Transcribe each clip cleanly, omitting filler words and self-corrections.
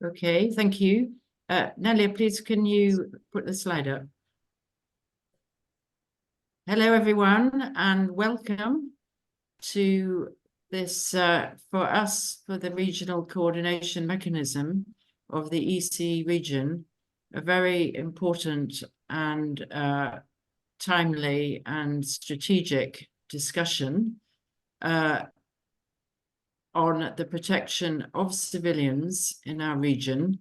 Okay, thank you. Nelia, please, can you put the slide up? Hello, everyone, and welcome to this, for the Regional Coordination Mechanism of the EC region, a very important and timely and strategic discussion on the protection of civilians in our region,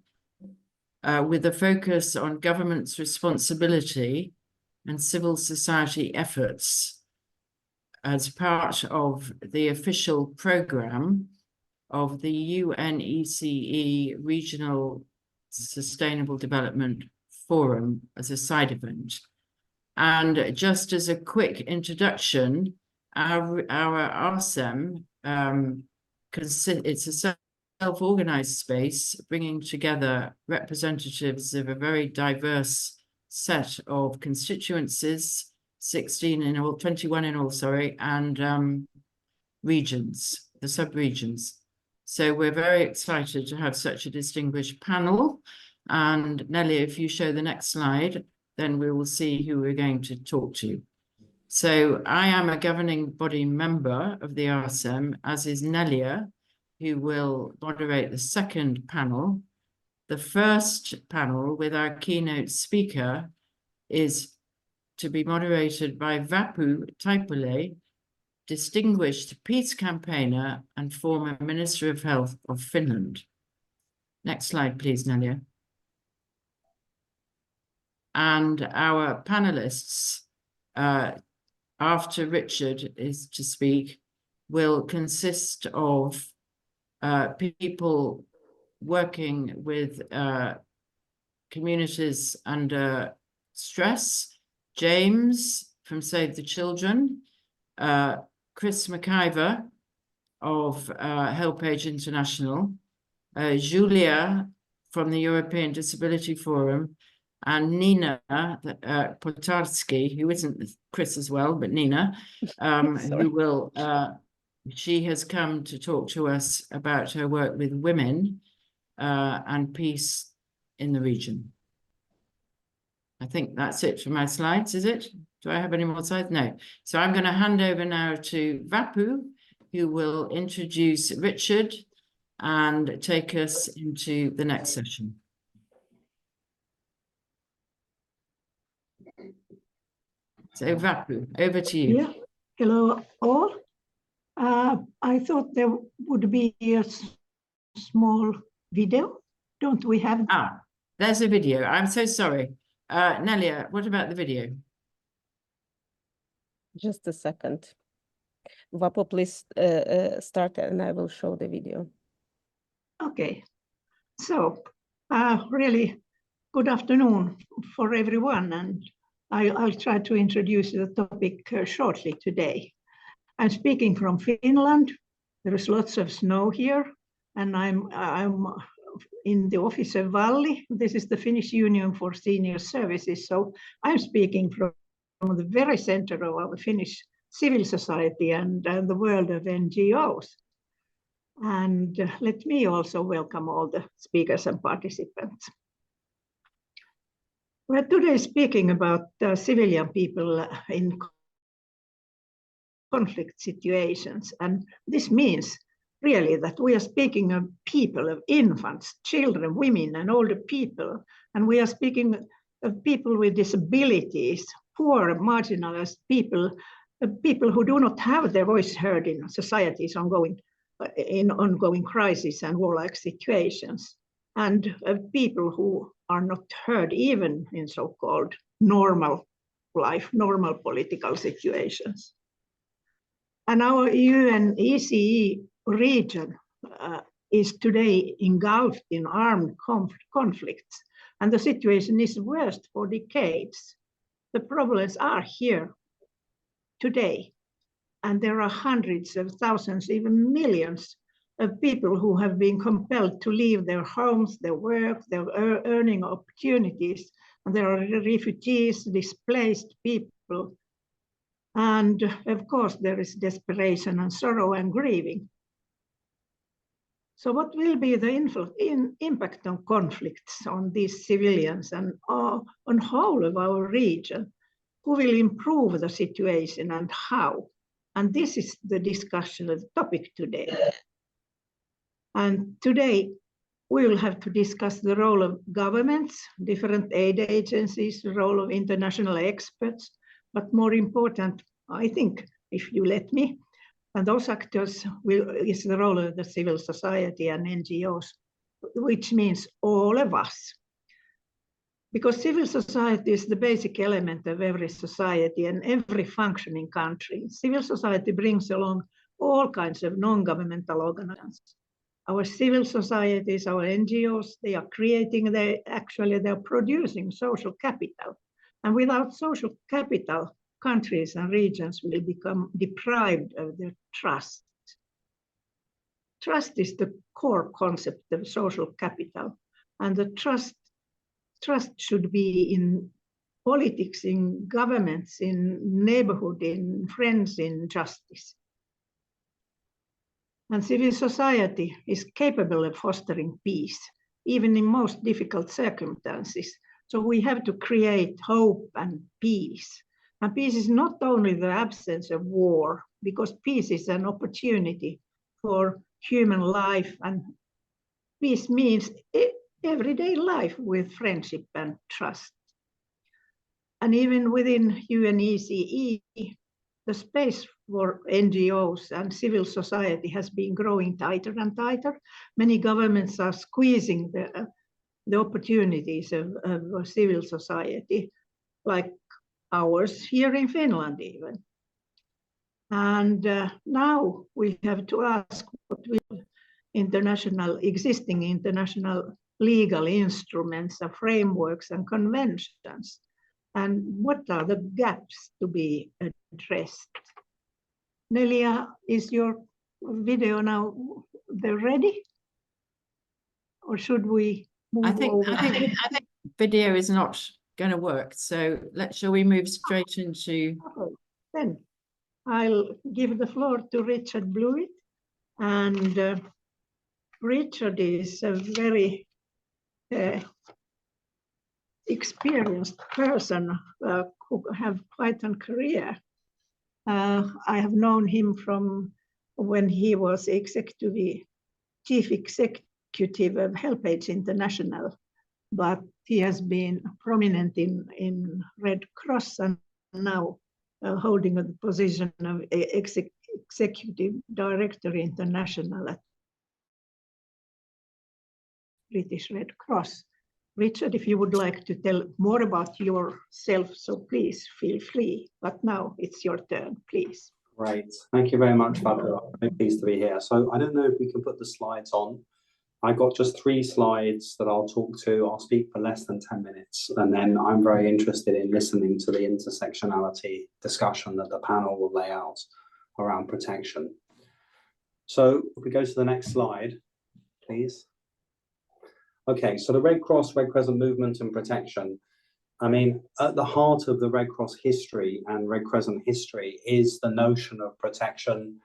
with a focus on government's responsibility and civil society efforts as part of the official program of the UNECE Regional Sustainable Development Forum as a side event. And just as a quick introduction, our RSEM, it's a self-organized space bringing together representatives of a very diverse set of constituencies, 16 in all, 21 in all, sorry, and regions, the sub-regions. So we're very excited to have such a distinguished panel. And Nelly, if you show the next slide, then we will see who we're going to talk to. So I am a governing body member of the RSEM, as is Nelia, who will moderate the second panel. The first panel with our keynote speaker is to be moderated by Vapu Taipale, distinguished peace campaigner and former Minister of Health of Finland. Next slide, please, Nelia. And our panelists, after Richard is to speak, will consist of people working with communities under stress, James from Save the Children, Chris McIver of Help Age International, Julia from the European Disability Forum, and Nina Potarski, who isn't Chris as well, but Nina, who will, she has come to talk to us about her work with women and peace in the region. I think that's it for my slides, is it? Do I have any more slides? No. So I'm going to hand over now to Vapu, who will introduce Richard and take us into the next session. So Vapu, over to you. Yeah. Hello all. I thought there would be a small video. Don't we have? Ah, there's a video. I'm so sorry. Nelia, what about the video? Just a second. Vapo, please start and I will show the video. Okay. So, really good afternoon for everyone, and I'll try to introduce the topic shortly today. I'm speaking from Finland. There is lots of snow here, and I'm in the Officer Valley. This is the Finnish Union for Senior Services. So I'm speaking from the very center of our Finnish civil society and the world of NGOs. And let me also welcome all the speakers and participants. We're today speaking about civilian people in conflict situations. And this means really that we are speaking of people, of infants, children, women, and older people. And we are speaking of people with disabilities, poor, marginalized people, people who do not have their voice heard in society's ongoing crises and warlike situations, and people who are not heard even in so-called normal life, normal political situations. And our UNECE region is today engulfed in armed conflicts, and the situation is worst for decades. The problems are here today, and there are hundreds of thousands, even millions of people who have been compelled to leave their homes, their work, their earning opportunities. And there are refugees, displaced people. And of course, there is desperation and sorrow and grieving. So what will be the impact on conflicts on these civilians and on whole of our region? Who will improve the situation and how? And this is the discussion of the topic today. And today we will have to discuss the role of governments, different aid agencies, the role of international experts, but more important, I think, if you let me, and those actors is the role of the civil society and NGOs, which means all of us. Because civil society is the basic element of every society and every functioning country. Civil society brings along all kinds of non-governmental organizations. Our civil societies, our NGOs, they are creating, they're producing social capital. And without social capital, countries and regions will become deprived of their trust. Trust is the core concept of social capital. And the trust should be in politics, in governments, in neighborhood, in friends, in justice. And civil society is capable of fostering peace, even in most difficult circumstances. So we have to create hope and peace. And peace is not only the absence of war, because peace is an opportunity for human life, and peace means everyday life with friendship and trust. And even within UNECE, the space for NGOs and civil society has been growing tighter and tighter. Many governments are squeezing the opportunities of civil society, like ours here in Finland even. And now we have to ask what will existing international legal instruments, frameworks and conventions, and what are the gaps to be addressed. Nelia, is your video now ready? Or should we move over? I think video is not going to work. So shall we move straight into? Okay, then I'll give the floor to Richard Blewett. And Richard is a very experienced person who have quite a career. I have known him from when he was chief executive of HelpAge International, but he has been prominent in Red Cross and now holding the position of executive director international at British Red Cross. Richard, if you would like to tell more about yourself, so please feel free. But now it's your turn, please. Great. Thank you very much, Fabio. I'm very pleased to be here. So I don't know if we can put the slides on. I got just 3 slides that I'll talk to. I'll speak for less than 10 minutes. And then I'm very interested in listening to the intersectionality discussion that the panel will lay out around protection. So if we go to the next slide, please. Okay, so the Red Cross, Red Crescent movement and protection. I mean, at the heart of the Red Cross history and Red Crescent history is the notion of protection.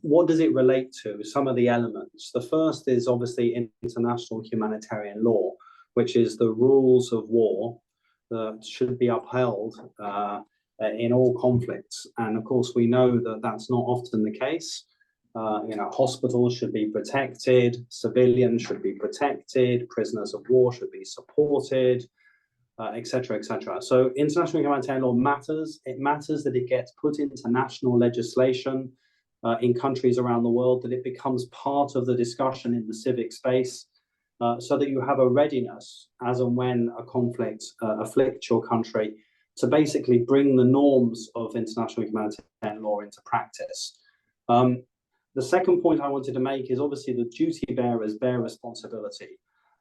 What does it relate to? Some of the elements. The first is obviously international humanitarian law, which is the rules of war that should be upheld in all conflicts. And of course, we know that that's not often the case. Hospitals should be protected, civilians should be protected, prisoners of war should be supported, etc., etc. So international humanitarian law matters. It matters that it gets put into national legislation in countries around the world, that it becomes part of the discussion in the civic space, so that you have a readiness as and when a conflict afflicts your country to basically bring the norms of international humanitarian law into practice. The second point I wanted to make is obviously the duty bearers bear responsibility.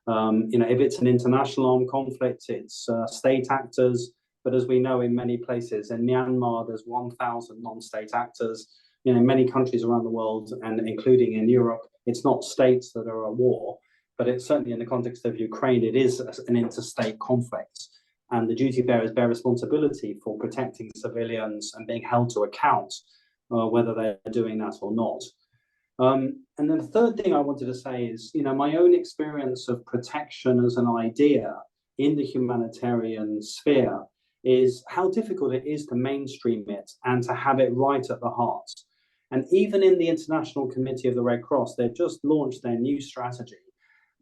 If it's an international armed conflict, it's state actors. But as we know in many places, in Myanmar, there's 1,000 non-state actors. In many countries around the world, and including in Europe, it's not states that are at war, but it's certainly in the context of Ukraine, it is an interstate conflict. And the duty bearers bear responsibility for protecting civilians and being held to account, whether they're doing that or not. And then the third thing I wanted to say is, my own experience of protection as an idea in the humanitarian sphere is how difficult it is to mainstream it and to have it right at the heart. And even in the International Committee of the Red Cross, they've just launched their new strategy.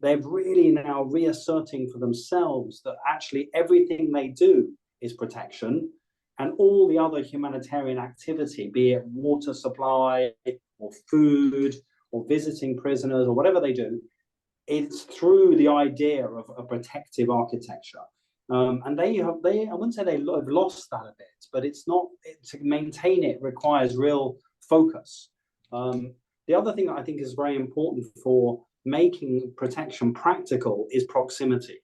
They're really now reasserting for themselves that actually everything they do is protection, and all the other humanitarian activity, be it water supply or food or visiting prisoners or whatever they do, it's through the idea of a protective architecture. And I wouldn't say they've lost that a bit, but it's not, to maintain it requires real focus. The other thing that I think is very important for making protection practical is proximity.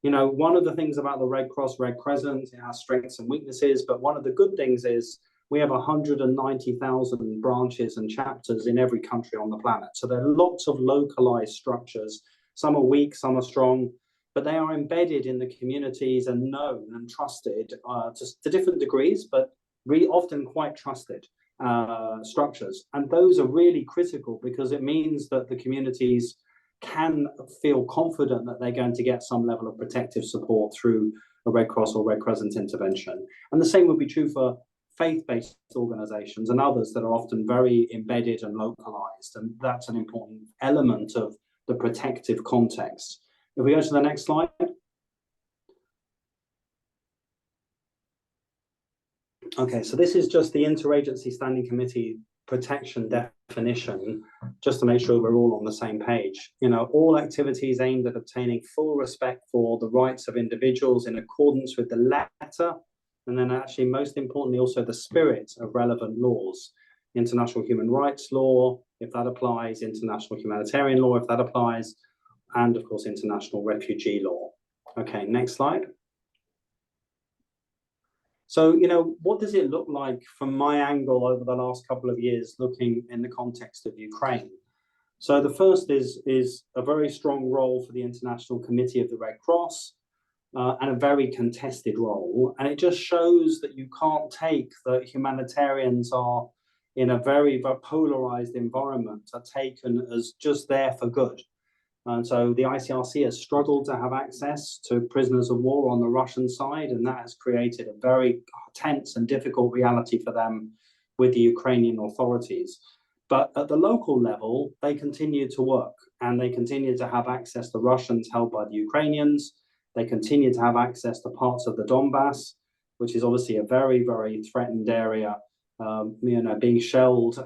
One of the things about the Red Cross, Red Crescent, it has strengths and weaknesses, but one of the good things is we have 190,000 branches and chapters in every country on the planet. So there are lots of localized structures. Some are weak, some are strong, but they are embedded in the communities and known and trusted to different degrees, but really often quite trusted structures. And those are really critical because it means that the communities can feel confident that they're going to get some level of protective support through a Red Cross or Red Crescent intervention. And the same would be true for faith-based organizations and others that are often very embedded and localized. And that's an important element of the protective context. If we go to the next slide. Okay, so this is just the Interagency Standing Committee protection definition, just to make sure we're all on the same page. All activities aimed at obtaining full respect for the rights of individuals in accordance with the letter, and then actually most importantly also the spirit of relevant laws. International human rights law, if that applies, international humanitarian law, if that applies, and of course international refugee law. Okay, next slide. So, what does it look like from my angle over the last couple of years, looking in the context of Ukraine? So the first is a very strong role for the International Committee of the Red Cross, and a very contested role. And it just shows that you can't take that humanitarians are in a very polarized environment, are taken as just there for good. And so the ICRC has struggled to have access to prisoners of war on the Russian side, and that has created a very tense and difficult reality for them with the Ukrainian authorities. But at the local level, they continue to work, and they continue to have access to Russians held by the Ukrainians. They continue to have access to parts of the Donbass, which is obviously a very, very threatened area, being shelled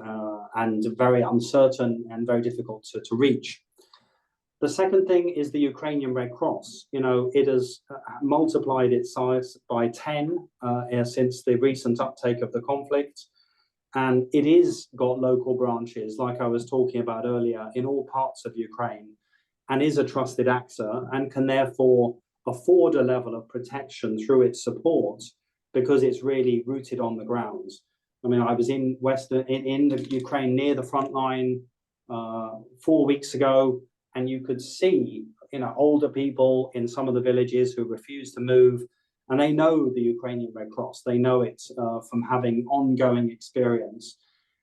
and very uncertain and very difficult to reach. The second thing is the Ukrainian Red Cross. It has multiplied its size by 10 since the recent uptake of the conflict. And it is got local branches, like I was talking about earlier, in all parts of Ukraine, and is a trusted actor and can therefore afford a level of protection through its support because it's really rooted on the ground. I was in the Ukraine near the front line 4 weeks ago, and you could see, older people in some of the villages who refuse to move, and they know the Ukrainian Red Cross. They know it from having ongoing experience.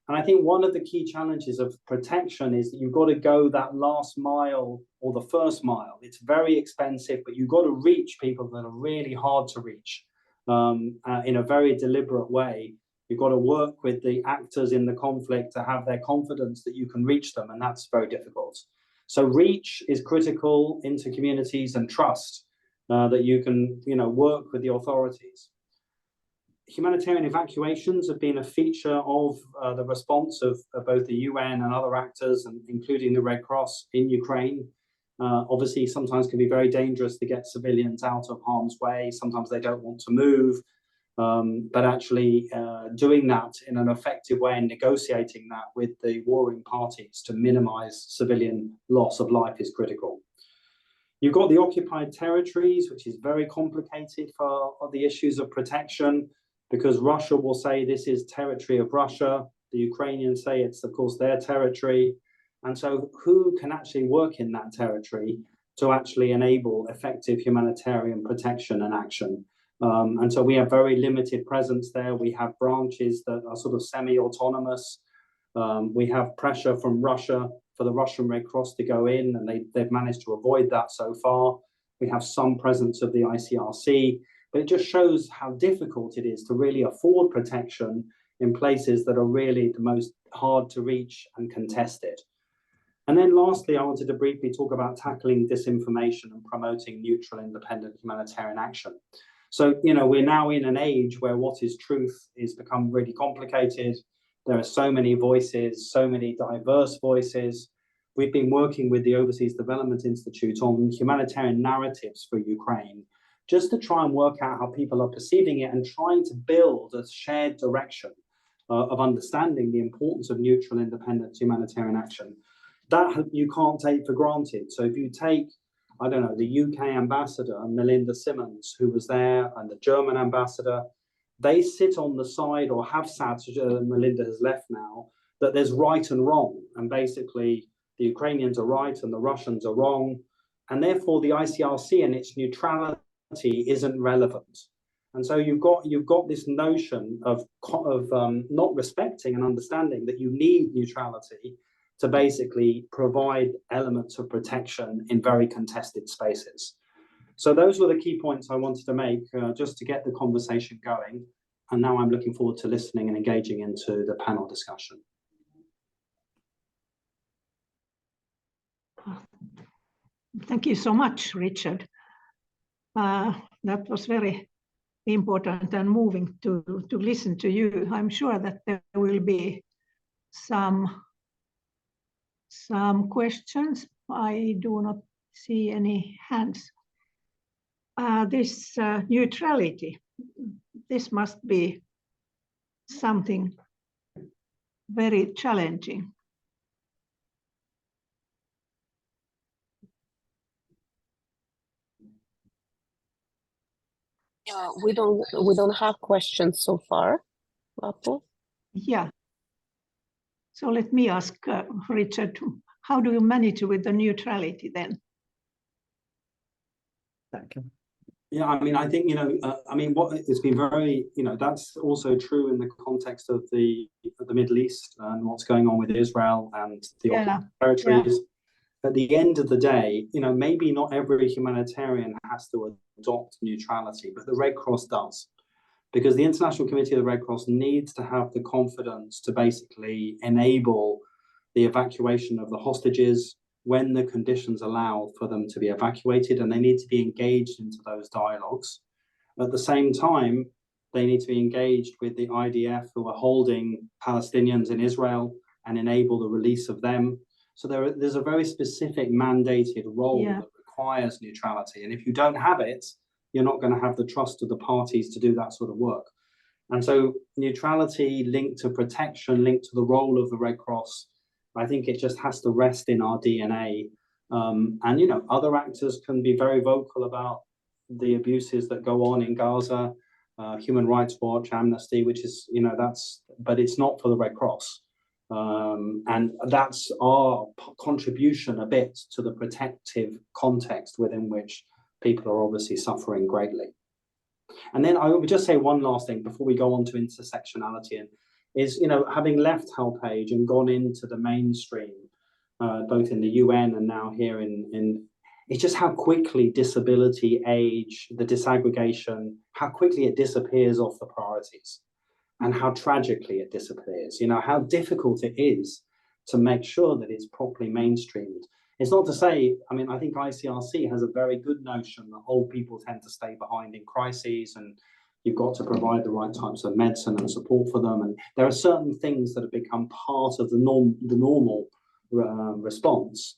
And I think one of the key challenges of protection is that you've got to go that last mile or the first mile. It's very expensive, but you've got to reach people that are really hard to reach in a very deliberate way. You've got to work with the actors in the conflict to have their confidence that you can reach them, and that's very difficult. So reach is critical into communities, and trust that you can, work with the authorities. Humanitarian evacuations have been a feature of the response of both the UN and other actors, and including the Red Cross in Ukraine. Obviously, sometimes can be very dangerous to get civilians out of harm's way. Sometimes they don't want to move. But actually doing that in an effective way and negotiating that with the warring parties to minimize civilian loss of life is critical. You've got the occupied territories, which is very complicated for the issues of protection, because Russia will say this is territory of Russia. The Ukrainians say it's, of course, their territory. And so who can actually work in that territory to actually enable effective humanitarian protection and action? And so we have very limited presence there. We have branches that are sort of semi-autonomous. We have pressure from Russia for the Russian Red Cross to go in, and they've managed to avoid that so far. We have some presence of the ICRC, but it just shows how difficult it is to really afford protection in places that are really the most hard to reach and contested. And then lastly, I wanted to briefly talk about tackling disinformation and promoting neutral, independent humanitarian action. So, we're now in an age where what is truth is become really complicated. There are so many voices, so many diverse voices. We've been working with the Overseas Development Institute on humanitarian narratives for Ukraine, just to try and work out how people are perceiving it and trying to build a shared direction of understanding the importance of neutral, independent humanitarian action. That you can't take for granted. So if you take, I don't know, the UK ambassador, Melinda Simmons, who was there, and the German ambassador, they sit on the side, or have sat, Melinda has left now, that there's right and wrong. And basically, the Ukrainians are right and the Russians are wrong. And therefore, the ICRC and its neutrality isn't relevant. And so you've got this notion of not respecting and understanding that you need neutrality to basically provide elements of protection in very contested spaces. So those were the key points I wanted to make just to get the conversation going. And now I'm looking forward to listening and engaging into the panel discussion. Thank you so much, Richard. That was very important and moving to listen to you. I'm sure that there will be some questions. I do not see any hands. This neutrality, this must be something very challenging. We don't have questions so far, Vapo. Yeah. So let me ask Richard, how do you manage with the neutrality then? Yeah, I think, what it's been very, that's also true in the context of the Middle East and what's going on with Israel and the occupied territories. Yeah. At the end of the day, maybe not every humanitarian has to adopt neutrality, but the Red Cross does. Because the International Committee of the Red Cross needs to have the confidence to basically enable the evacuation of the hostages when the conditions allow for them to be evacuated, and they need to be engaged into those dialogues. At the same time, they need to be engaged with the IDF, who are holding Palestinians in Israel, and enable the release of them. So there's a very specific mandated role that requires neutrality. And if you don't have it, you're not going to have the trust of the parties to do that sort of work. And so neutrality linked to protection, linked to the role of the Red Cross, I think it just has to rest in our DNA. And, other actors can be very vocal about the abuses that go on in Gaza, Human Rights Watch, Amnesty, which is, but it's not for the Red Cross. And that's our contribution a bit to the protective context within which people are obviously suffering greatly. And then I would just say one last thing before we go on to intersectionality, and is, having left HelpAge and gone into the mainstream, both in the UN and now here it's just how quickly disability, age, the disaggregation, how quickly it disappears off the priorities, and how tragically it disappears. How difficult it is to make sure that it's properly mainstreamed. It's not to say, I think ICRC has a very good notion that old people tend to stay behind in crises, and you've got to provide the right types of medicine and support for them. And there are certain things that have become part of the normal response.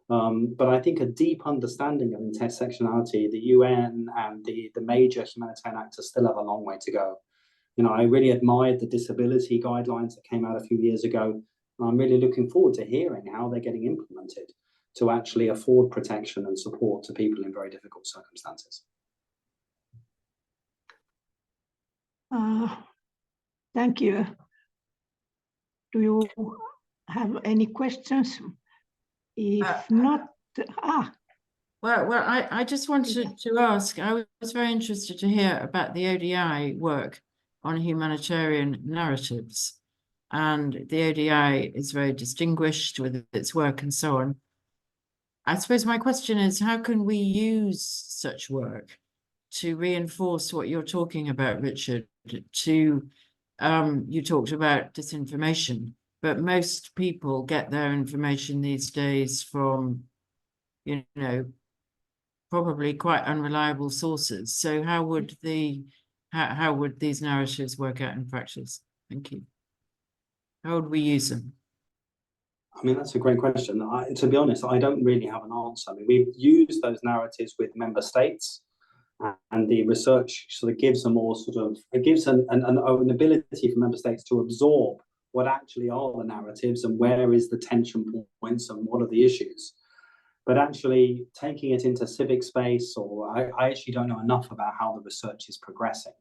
But I think a deep understanding of intersectionality, the UN and the major humanitarian actors still have a long way to go. I really admired the disability guidelines that came out a few years ago. I'm really looking forward to hearing how they're getting implemented to actually afford protection and support to people in very difficult circumstances. Thank you. Do you have any questions? If not, Well, I just wanted to ask, I was very interested to hear about the ODI work on humanitarian narratives. and the ODI is very distinguished with its work and so on. I suppose my question is, how can we use such work to reinforce what you're talking about, Richard? You talked about disinformation, but most people get their information these days from, you know, probably quite unreliable sources. So how would how would these narratives work out in practice? Thank you. How would we use them? I mean, that's a great question. To be honest, I don't really have an answer. I mean, we've used those narratives with member states, and the research sort of gives a more sort of, it gives an ability for member states to absorb what actually are the narratives and where is the tension points and what are the issues. But actually taking it into civic space, or I actually don't know enough about how the research is progressing.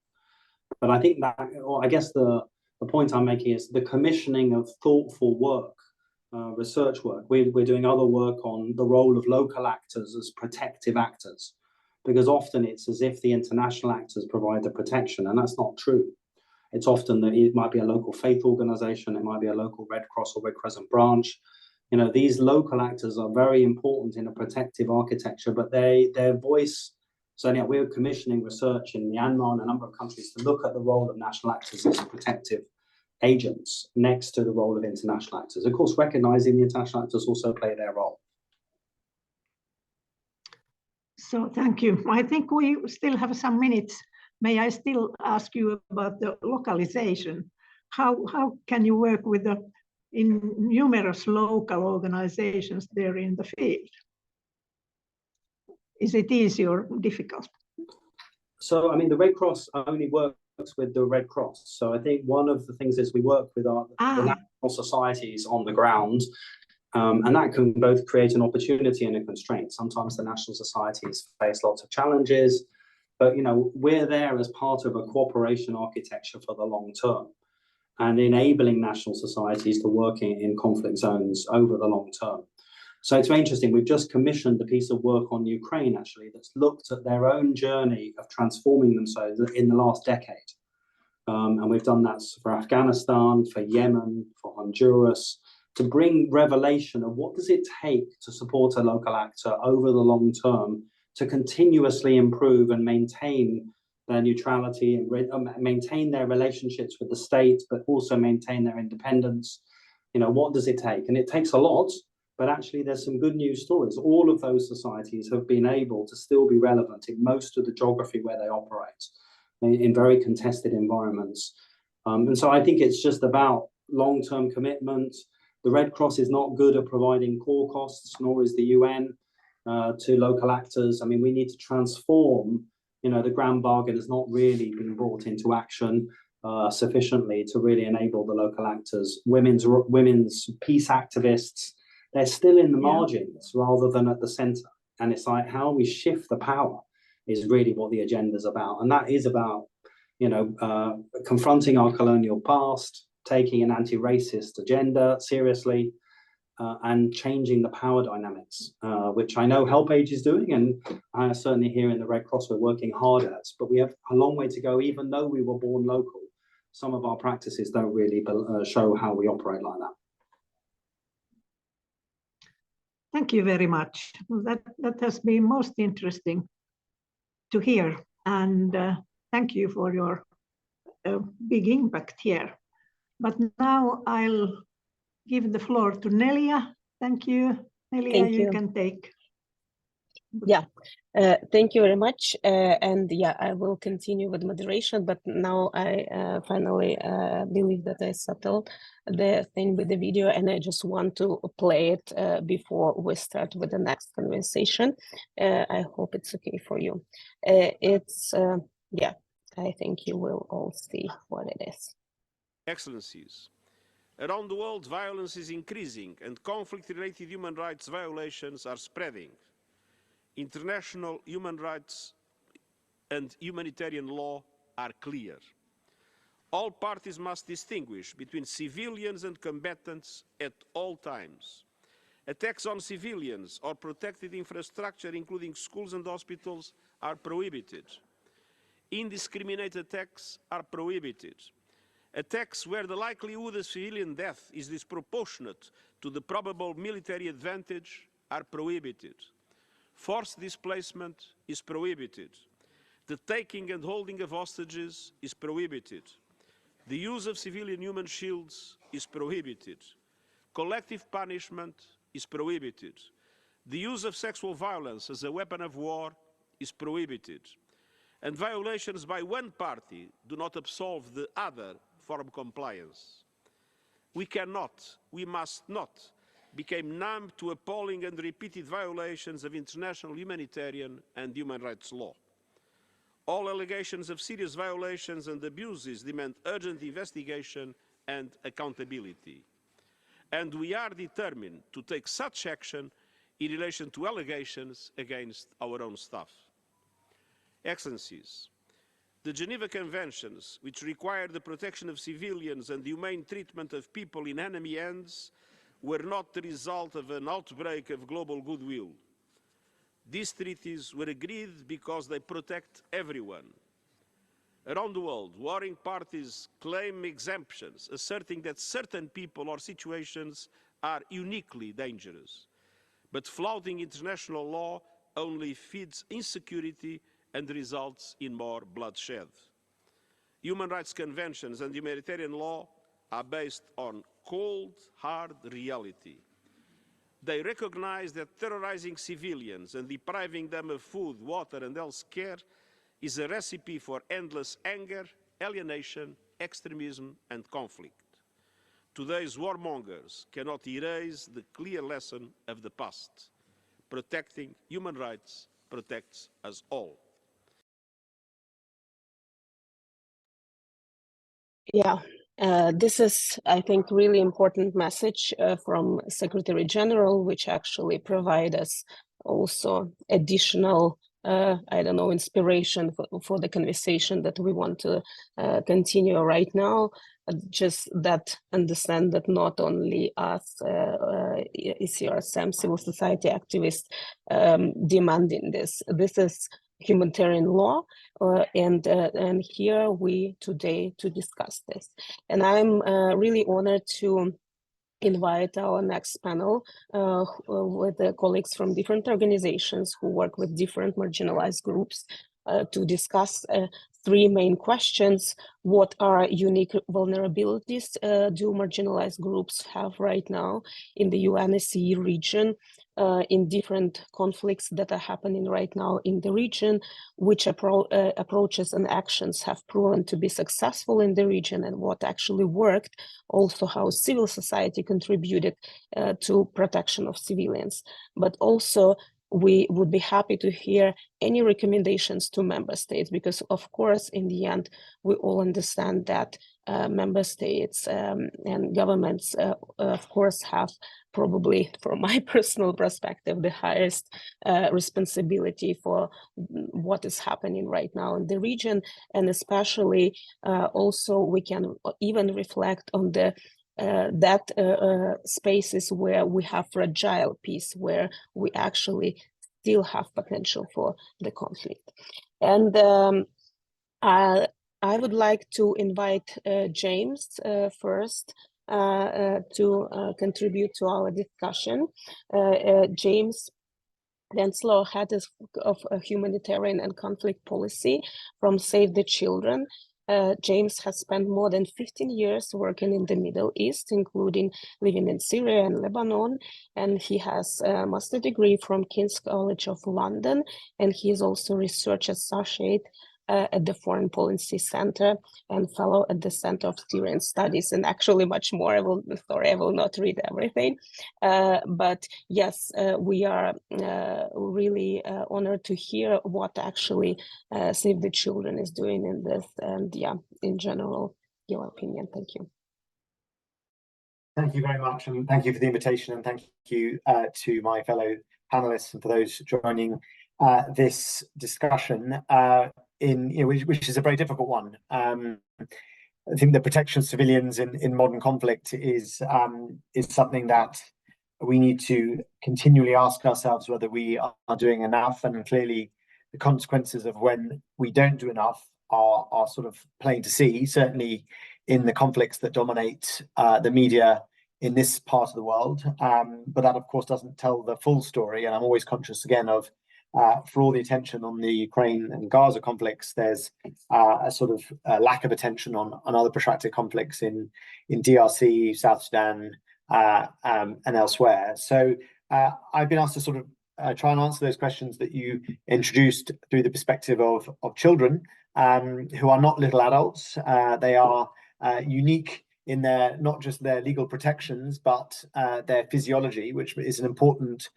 But I think that, or I guess the point I'm making is the commissioning of thoughtful work, research work. We're doing other work on the role of local actors as protective actors, because often it's as if the international actors provide the protection, and that's not true. It's often that it might be a local faith organization, it might be a local Red Cross or Red Crescent branch. You know, these local actors are very important in a protective architecture, but their voice. So yeah, we're commissioning research in Myanmar and a number of countries to look at the role of national actors as protective agents next to the role of international actors. Of course, recognizing the international actors also play their role. So thank you. I think we still have some minutes. May I still ask you about the localization? How can you work with in numerous local organizations there in the field? Is it easy or difficult? So, I mean, the Red Cross only works with the Red Cross. So I think one of the things is we work with the national societies on the ground, and that can both create an opportunity and a constraint. Sometimes the national societies face lots of challenges, but, you know, we're there as part of a cooperation architecture for the long term and enabling national societies to work in conflict zones over the long term. So it's very interesting. We've just commissioned a piece of work on Ukraine, actually, that's looked at their own journey of transforming themselves in the last decade. And we've done that for Afghanistan, for Yemen, for Honduras, to bring revelation of what does it take to support a local actor over the long term to continuously improve and maintain their neutrality and maintain their relationships with the state, but also maintain their independence. You know, what does it take? And it takes a lot. But actually, there's some good news stories. All of those societies have been able to still be relevant in most of the geography where they operate, in very contested environments. And so I think it's just about long-term commitment. The Red Cross is not good at providing core costs, nor is the UN to local actors. I mean, we need to transform. You know, the grand bargain has not really been brought into action sufficiently to really enable the local actors. Women's peace activists, they're still in the margins rather than at the center. And it's like how we shift the power is really what the agenda is about. And that is about, you know, confronting our colonial past, taking an anti-racist agenda seriously, and changing the power dynamics, which I know HelpAge is doing. And certainly here in the Red Cross, we're working hard at, but we have a long way to go. Even though we were born local, some of our practices don't really show how we operate like that. Thank you very much. That has been most interesting to hear. And thank you for your big impact here. But now I'll give the floor to Nelia. Thank you. Nelia, you can take. Yeah, thank you very much. And yeah, I will continue with moderation, but now I finally believe that I settled the thing with the video, and I just want to play it before we start with the next conversation. I hope it's okay for you. Yeah, I think you will all see what it is. Excellencies, around the world, violence is increasing and conflict-related human rights violations are spreading. International human rights and humanitarian law are clear. All parties must distinguish between civilians and combatants at all times. Attacks on civilians or protected infrastructure, including schools and hospitals, are prohibited. Indiscriminate attacks are prohibited. Attacks where the likelihood of civilian death is disproportionate to the probable military advantage are prohibited. Forced displacement is prohibited. The taking and holding of hostages is prohibited. The use of civilian human shields is prohibited. Collective punishment is prohibited. The use of sexual violence as a weapon of war is prohibited. And violations by one party do not absolve the other from compliance. We cannot, we must not become numb to appalling and repeated violations of international humanitarian and human rights law. All allegations of serious violations and abuses demand urgent investigation and accountability. And we are determined to take such action in relation to allegations against our own staff. Excellencies, the Geneva Conventions, which require the protection of civilians and the humane treatment of people in enemy hands, were not the result of an outbreak of global goodwill. These treaties were agreed because they protect everyone. Around the world, warring parties claim exemptions, asserting that certain people or situations are uniquely dangerous. But flouting international law only feeds insecurity and results in more bloodshed. Human rights conventions and humanitarian law are based on cold, hard reality. They recognize that terrorizing civilians and depriving them of food, water, and health care is a recipe for endless anger, alienation, extremism, and conflict. Today's warmongers cannot erase the clear lesson of the past. Protecting human rights protects us all. Yeah, this is, I think, really important message from Secretary General, which actually provide us also additional, I don't know, inspiration for the conversation that we want to continue right now. Just that understand that not only us, ECRSM, civil society activists, demanding this. This is humanitarian law, and here we today to discuss this. And I'm really honored to invite our next panel with the colleagues from different organizations who work with different marginalized groups to discuss three main questions. What are unique vulnerabilities do marginalized groups have right now in the UNECE region, in different conflicts that are happening right now in the region, which approaches and actions have proven to be successful in the region, and what actually worked, also how civil society contributed to protection of civilians. But also, we would be happy to hear any recommendations to member states, because of course, in the end, we all understand that member states and governments, of course, have probably, from my personal perspective, the highest responsibility for what is happening right now in the region. And especially also we can even reflect on the spaces where we have fragile peace, where we actually still have potential for the conflict. And I would like to invite James first to contribute to our discussion. James Denslow, head of humanitarian and conflict policy from Save the Children. James has spent more than 15 years working in the Middle East, including living in Syria and Lebanon, and he has a master's degree from King's College of London, and he is also research associate at the Foreign Policy Center and fellow at the Center of Syrian Studies, and actually much more. I will not read everything, but yes, we are really honored to hear what actually Save the Children is doing in this, and yeah, in general, your opinion. Thank you. Thank you very much, and thank you for the invitation, and thank you to my fellow panelists and for those joining this discussion. Which is a very difficult one. I think the protection of civilians in modern conflict is something that we need to continually ask ourselves whether we are doing enough, and clearly the consequences of when we don't do enough are sort of plain to see, certainly in the conflicts that dominate the media in this part of the world. But that, of course, doesn't tell the full story. And I'm always conscious again of, for all the attention on the Ukraine and Gaza conflicts, there's a sort of lack of attention on other protracted conflicts in DRC, South Sudan, and elsewhere. So I've been asked to sort of try and answer those questions that you introduced through the perspective of children who are not little adults. They are unique in their, not just their legal protections, but their physiology, which is an important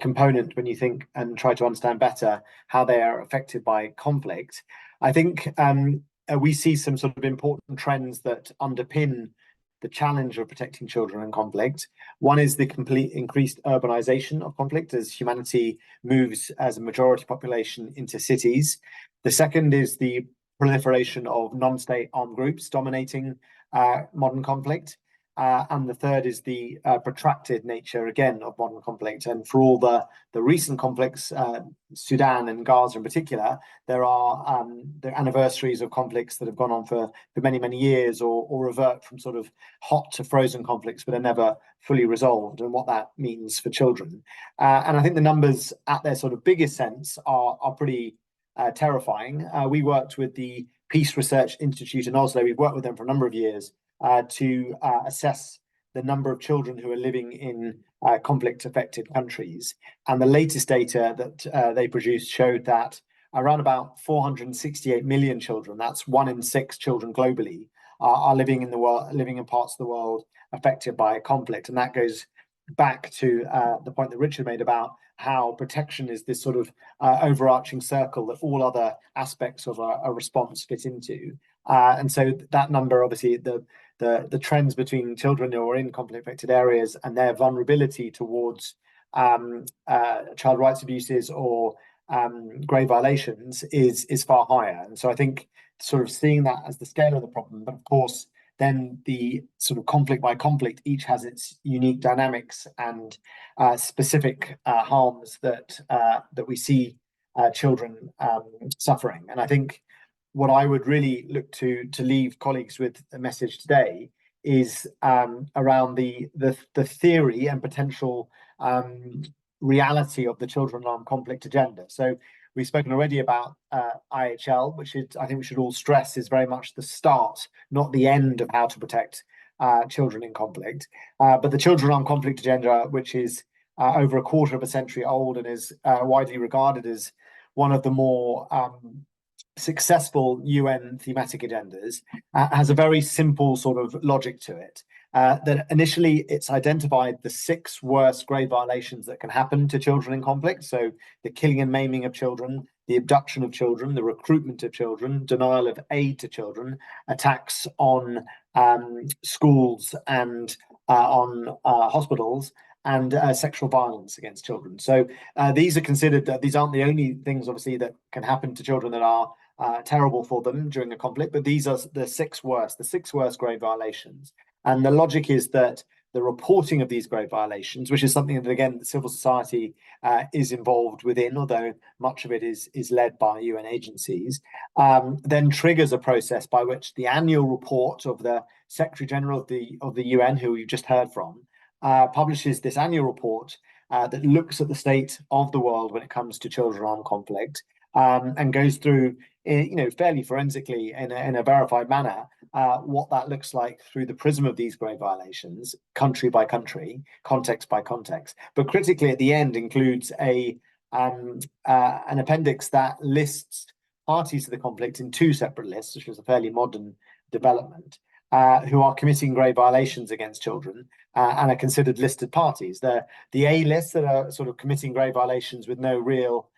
component when you think and try to understand better how they are affected by conflict. I think we see some sort of important trends that underpin the challenge of protecting children in conflict. One is the complete increased urbanization of conflict as humanity moves as a majority population into cities. The second is the proliferation of non-state armed groups dominating modern conflict. And the third is the protracted nature, again, of modern conflict. And for all the recent conflicts, Sudan and Gaza in particular, there are the anniversaries of conflicts that have gone on for many, many years, or revert from sort of hot to frozen conflicts, but are never fully resolved, and what that means for children. And I think the numbers at their sort of biggest sense are pretty terrifying. We worked with the Peace Research Institute in Oslo. We've worked with them for a number of years to assess the number of children who are living in conflict-affected countries. And the latest data that they produced showed that around about 468 million children, that's 1 in 6 children globally, are living in the world, living in parts of the world affected by conflict. And that goes back to the point that Richard made about how protection is this sort of overarching circle that all other aspects of a response fit into. And so that number, obviously, the trends between children who are in conflict-affected areas and their vulnerability towards child rights abuses or grave violations is far higher. And so I think sort of seeing that as the scale of the problem, but of course, then the sort of conflict by conflict each has its unique dynamics and specific harms that we see children suffering. And I think what I would really look to leave colleagues with a message today is around the theory and potential reality of the Children Armed Conflict agenda. So we've spoken already about IHL, which I think we should all stress is very much the start, not the end of how to protect children in conflict. But the Children Armed Conflict agenda, which is over a quarter of a century old and is widely regarded as one of the more successful UN thematic agendas, has a very simple sort of logic to it. That initially it's identified the 6 worst grave violations that can happen to children in conflict. So the killing and maiming of children, the abduction of children, the recruitment of children, denial of aid to children, attacks on schools and on hospitals, and sexual violence against children. So these are considered, these aren't the only things, obviously, that can happen to children that are terrible for them during a conflict, but these are the 6 worst grave violations. And the logic is that the reporting of these grave violations, which is something that, again, civil society is involved within, although much of it is led by UN agencies, then triggers a process by which the annual report of the Secretary General of the UN, who we've just heard from, publishes this annual report that looks at the state of the world when it comes to children armed conflict, and goes through, fairly forensically in a verified manner, what that looks like through the prism of these grave violations, country by country, context by context. But critically, at the end, includes an appendix that lists parties to the conflict in 2 separate lists, which was a fairly modern development, who are committing grave violations against children and are considered listed parties. The A list that are sort of committing grave violations with no real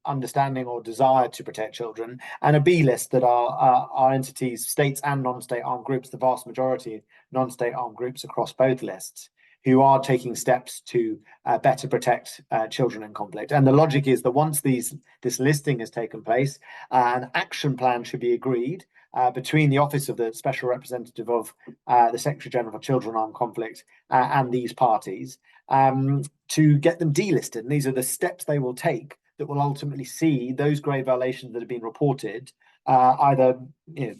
understanding or desire to protect children, and a B list that are entities, states and non-state armed groups, the vast majority non-state armed groups across both lists, who are taking steps to better protect children in conflict. And the logic is that once this listing has taken place, an action plan should be agreed between the Office of the Special Representative of the Secretary General for Children Armed Conflict and these parties to get them delisted. And these are the steps they will take that will ultimately see those grave violations that have been reported either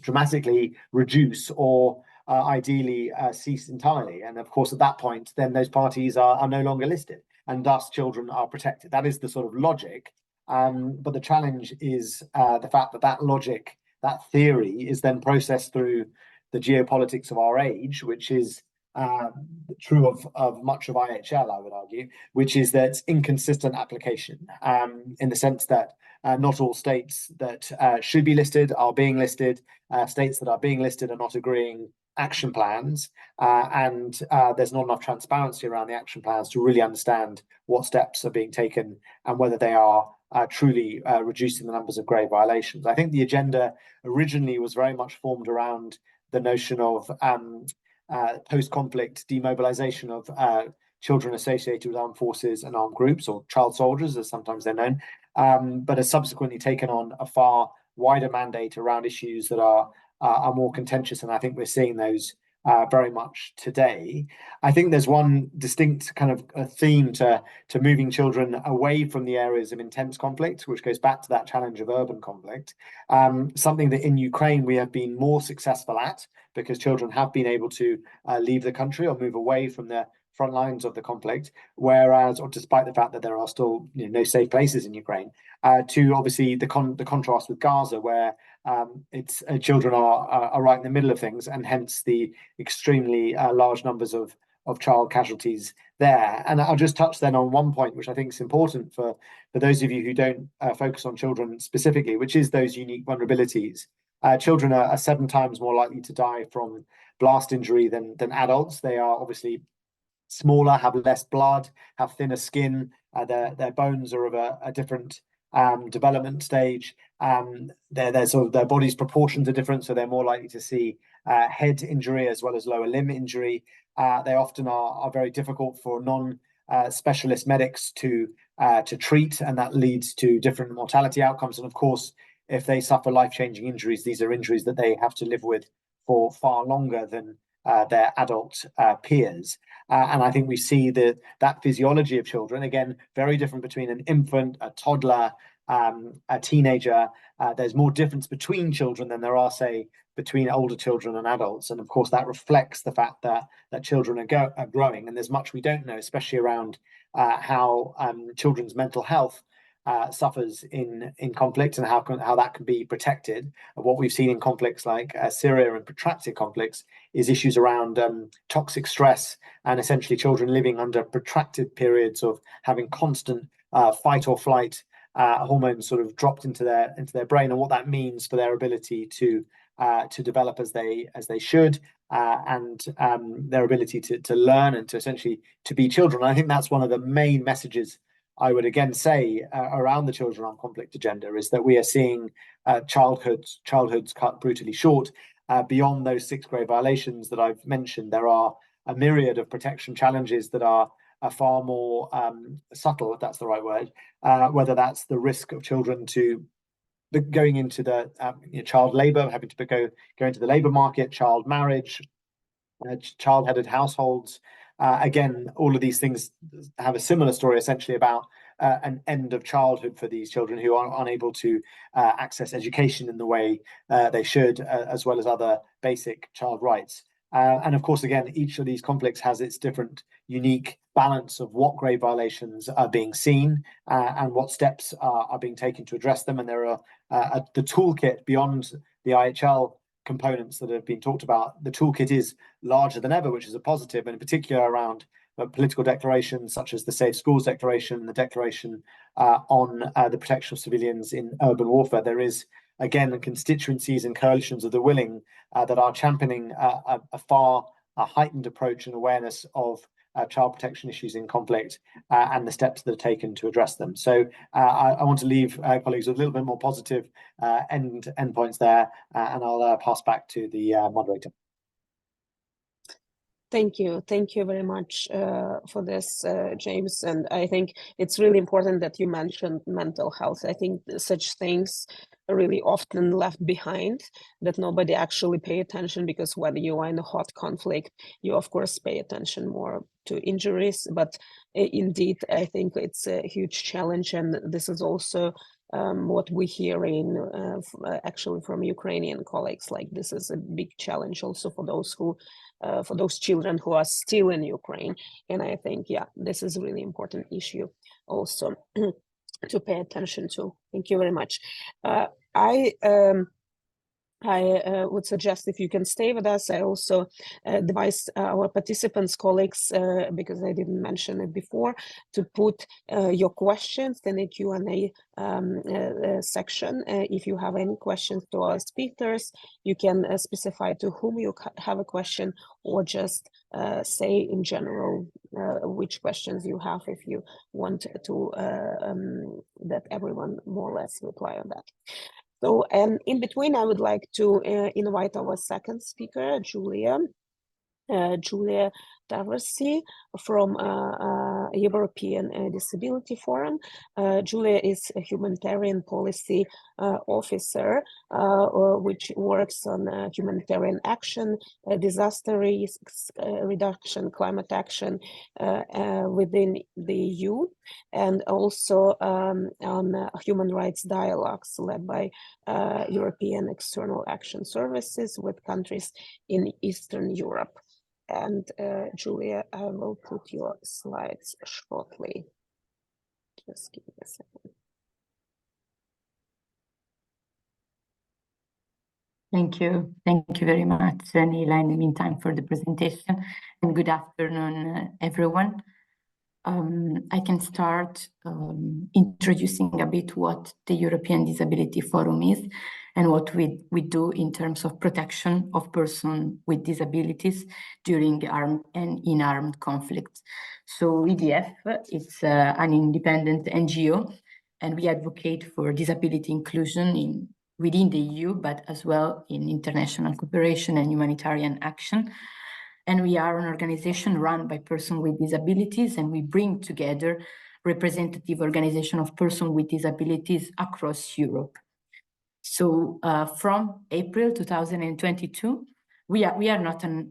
dramatically reduce or ideally cease entirely. And of course, at that point, then those parties are no longer listed, and thus children are protected. That is the sort of logic. But the challenge is the fact that that logic, that theory, is then processed through the geopolitics of our age, which is true of much of IHL, I would argue, which is that it's inconsistent application in the sense that not all states that should be listed are being listed. States that are being listed are not agreeing action plans, and there's not enough transparency around the action plans to really understand what steps are being taken and whether they are truly reducing the numbers of grave violations. I think the agenda originally was very much formed around the notion of post-conflict demobilization of children associated with armed forces and armed groups, or child soldiers, as sometimes they're known, but has subsequently taken on a far wider mandate around issues that are more contentious, and I think we're seeing those very much today. I think there's one distinct kind of a theme to moving children away from the areas of intense conflict, which goes back to that challenge of urban conflict. Something that in Ukraine we have been more successful at, because children have been able to leave the country or move away from the front lines of the conflict, whereas, or despite the fact that there are still no safe places in Ukraine, to obviously the contrast with Gaza, where it's children are right in the middle of things, and hence the extremely large numbers of child casualties there. And I'll just touch then on one point, which I think is important for those of you who don't focus on children specifically, which is those unique vulnerabilities. Children are 7 times more likely to die from blast injury than adults. They are obviously smaller, have less blood, have thinner skin. Their bones are of a different development stage. Their sort of their body's proportions are different, so they're more likely to see head injury as well as lower limb injury. They often are very difficult for non-specialist medics to treat, and that leads to different mortality outcomes. And of course, if they suffer life-changing injuries, these are injuries that they have to live with for far longer than their adult peers. And I think we see that physiology of children, again, very different between an infant, a toddler, a teenager. There's more difference between children than there are, say, between older children and adults. And of course, that reflects the fact that children are growing. And there's much we don't know, especially around how children's mental health suffers in conflict, and how that can be protected. What we've seen in conflicts like Syria and protracted conflicts is issues around toxic stress, and essentially children living under protracted periods of having constant fight or flight hormones sort of dropped into their brain, and what that means for their ability to develop as they should, and their ability to learn and to essentially to be children. I think that's one of the main messages I would again say around the children on conflict agenda, is that we are seeing childhoods cut brutally short. Beyond those 6 grave violations that I've mentioned, there are a myriad of protection challenges that are far more subtle, if that's the right word, whether that's the risk of children to going into the child labor, having to go into the labor market, child marriage, child-headed households. Again, all of these things have a similar story, essentially about an end of childhood for these children who are unable to access education in the way they should, as well as other basic child rights. And of course, again, each of these conflicts has its different unique balance of what grave violations are being seen and what steps are being taken to address them. And there are the toolkit beyond the IHL components that have been talked about. The toolkit is larger than ever, which is a positive, and in particular around political declarations such as the Safe Schools Declaration, the Declaration on the protection of civilians in urban warfare. There is, again, constituencies and coalitions of the willing that are championing a far heightened approach and awareness of child protection issues in conflict and the steps that are taken to address them. So I want to leave colleagues with a little bit more positive endpoints there, and I'll pass back to the moderator. Thank you very much for this, James. And I think it's really important that you mentioned mental health. I think such things are really often left behind, that nobody actually pay attention, because when you are in a hot conflict, you of course pay attention more to injuries. But indeed, I think it's a huge challenge, and this is also what we hear in actually from Ukrainian colleagues, like this is a big challenge also for those children who are still in Ukraine. And I think, yeah, this is a really important issue also to pay attention to. Thank you very much. I would suggest if you can stay with us. I also advise our participants, colleagues, because I didn't mention it before, to put your questions in the Q&A section. If you have any questions to our speakers, you can specify to whom you have a question, or just say in general which questions you have if you want to that everyone more or less reply on that. So, and in between, I would like to invite our second speaker, Julia Taversi from European Disability Forum. Julia is a humanitarian policy officer, which works on humanitarian action, disaster risks reduction, climate action within the EU, and also on human rights dialogues led by European External Action Services with countries in Eastern Europe. And Julia, I will put your slides shortly. Just give me a second. Thank you. Thank you very much, Nila, in the meantime, for the presentation. And good afternoon, everyone. I can start introducing a bit what the European Disability Forum is and what we do in terms of protection of persons with disabilities during armed and in-armed conflicts. So EDF is an independent NGO, and we advocate for disability inclusion within the EU, but as well in international cooperation and humanitarian action. And we are an organization run by persons with disabilities, and we bring together representative organizations of persons with disabilities across Europe. So from April 2022, we are not a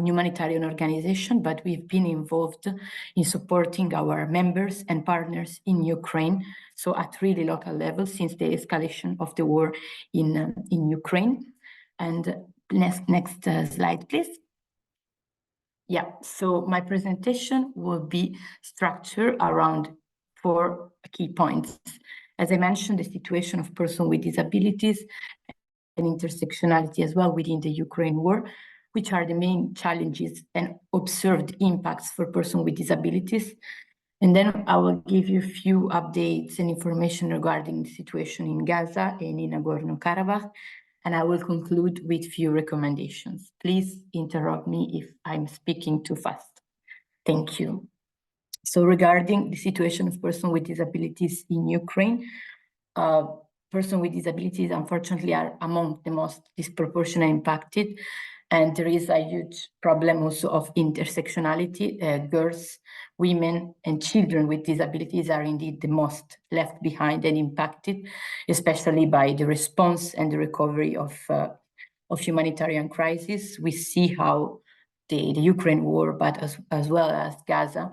humanitarian organization, but we've been involved in supporting our members and partners in Ukraine, so at really local level since the escalation of the war in Ukraine. And next slide, please. Yeah, so my presentation will be structured around 4 key points. As I mentioned, the situation of persons with disabilities and intersectionality as well within the Ukraine war, which are the main challenges and observed impacts for persons with disabilities. And then I will give you a few updates and information regarding the situation in Gaza and in Nagorno-Karabakh. And I will conclude with few recommendations. Please interrupt me if I'm speaking too fast. Thank you. So regarding the situation of persons with disabilities in Ukraine, persons with disabilities unfortunately are among the most disproportionately impacted. And there is a huge problem also of intersectionality. Girls, women, and children with disabilities are indeed the most left behind and impacted, especially by the response and the recovery of humanitarian crisis. We see how the Ukraine war, but as well as Gaza,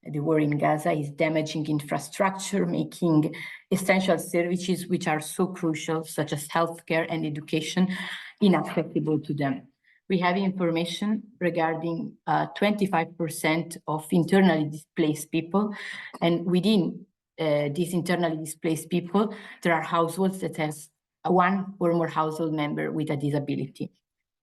the war in Gaza is damaging infrastructure, making essential services which are so crucial, such as healthcare and education, inaccessible to them. We have information regarding 25% of internally displaced people, and within these internally displaced people, there are households that have one or more household member with a disability.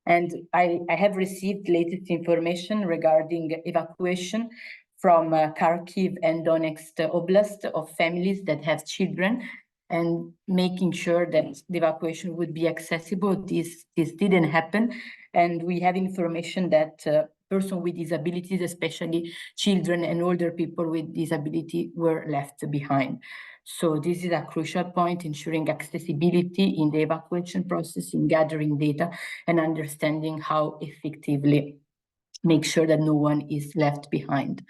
And I have received latest information regarding evacuation from Kharkiv and Donetsk Oblast of families that have children, and making sure that the evacuation would be accessible. This didn't happen. And we have information that persons with disabilities, especially children and older people with disability, were left behind. So this is a crucial point, ensuring accessibility in the evacuation process, in gathering data and understanding how effectively make sure that no one is left behind.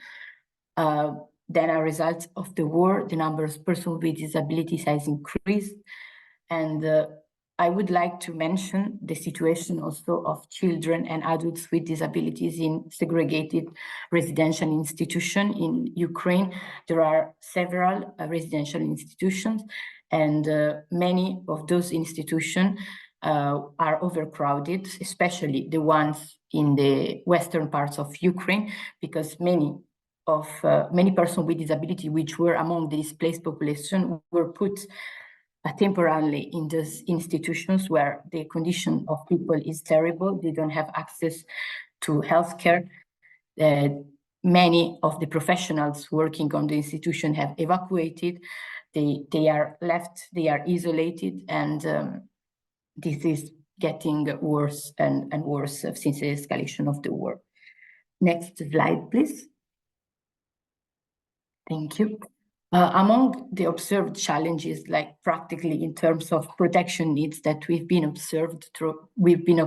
Then as a result of the war, the number of persons with disabilities has increased. And I would like to mention the situation also of children and adults with disabilities in segregated residential institutions in Ukraine. There are several residential institutions, And many of those institutions are overcrowded, especially the ones in the western parts of Ukraine, because many persons with disability, which were among the displaced population, were put temporarily in those institutions where the condition of people is terrible. They don't have access to healthcare. Many of the professionals working on the institution have evacuated. They are left, they are isolated, and this is getting worse and worse since the escalation of the war. Next slide, please. Thank you. Among the observed challenges, like practically in terms of protection needs that we've been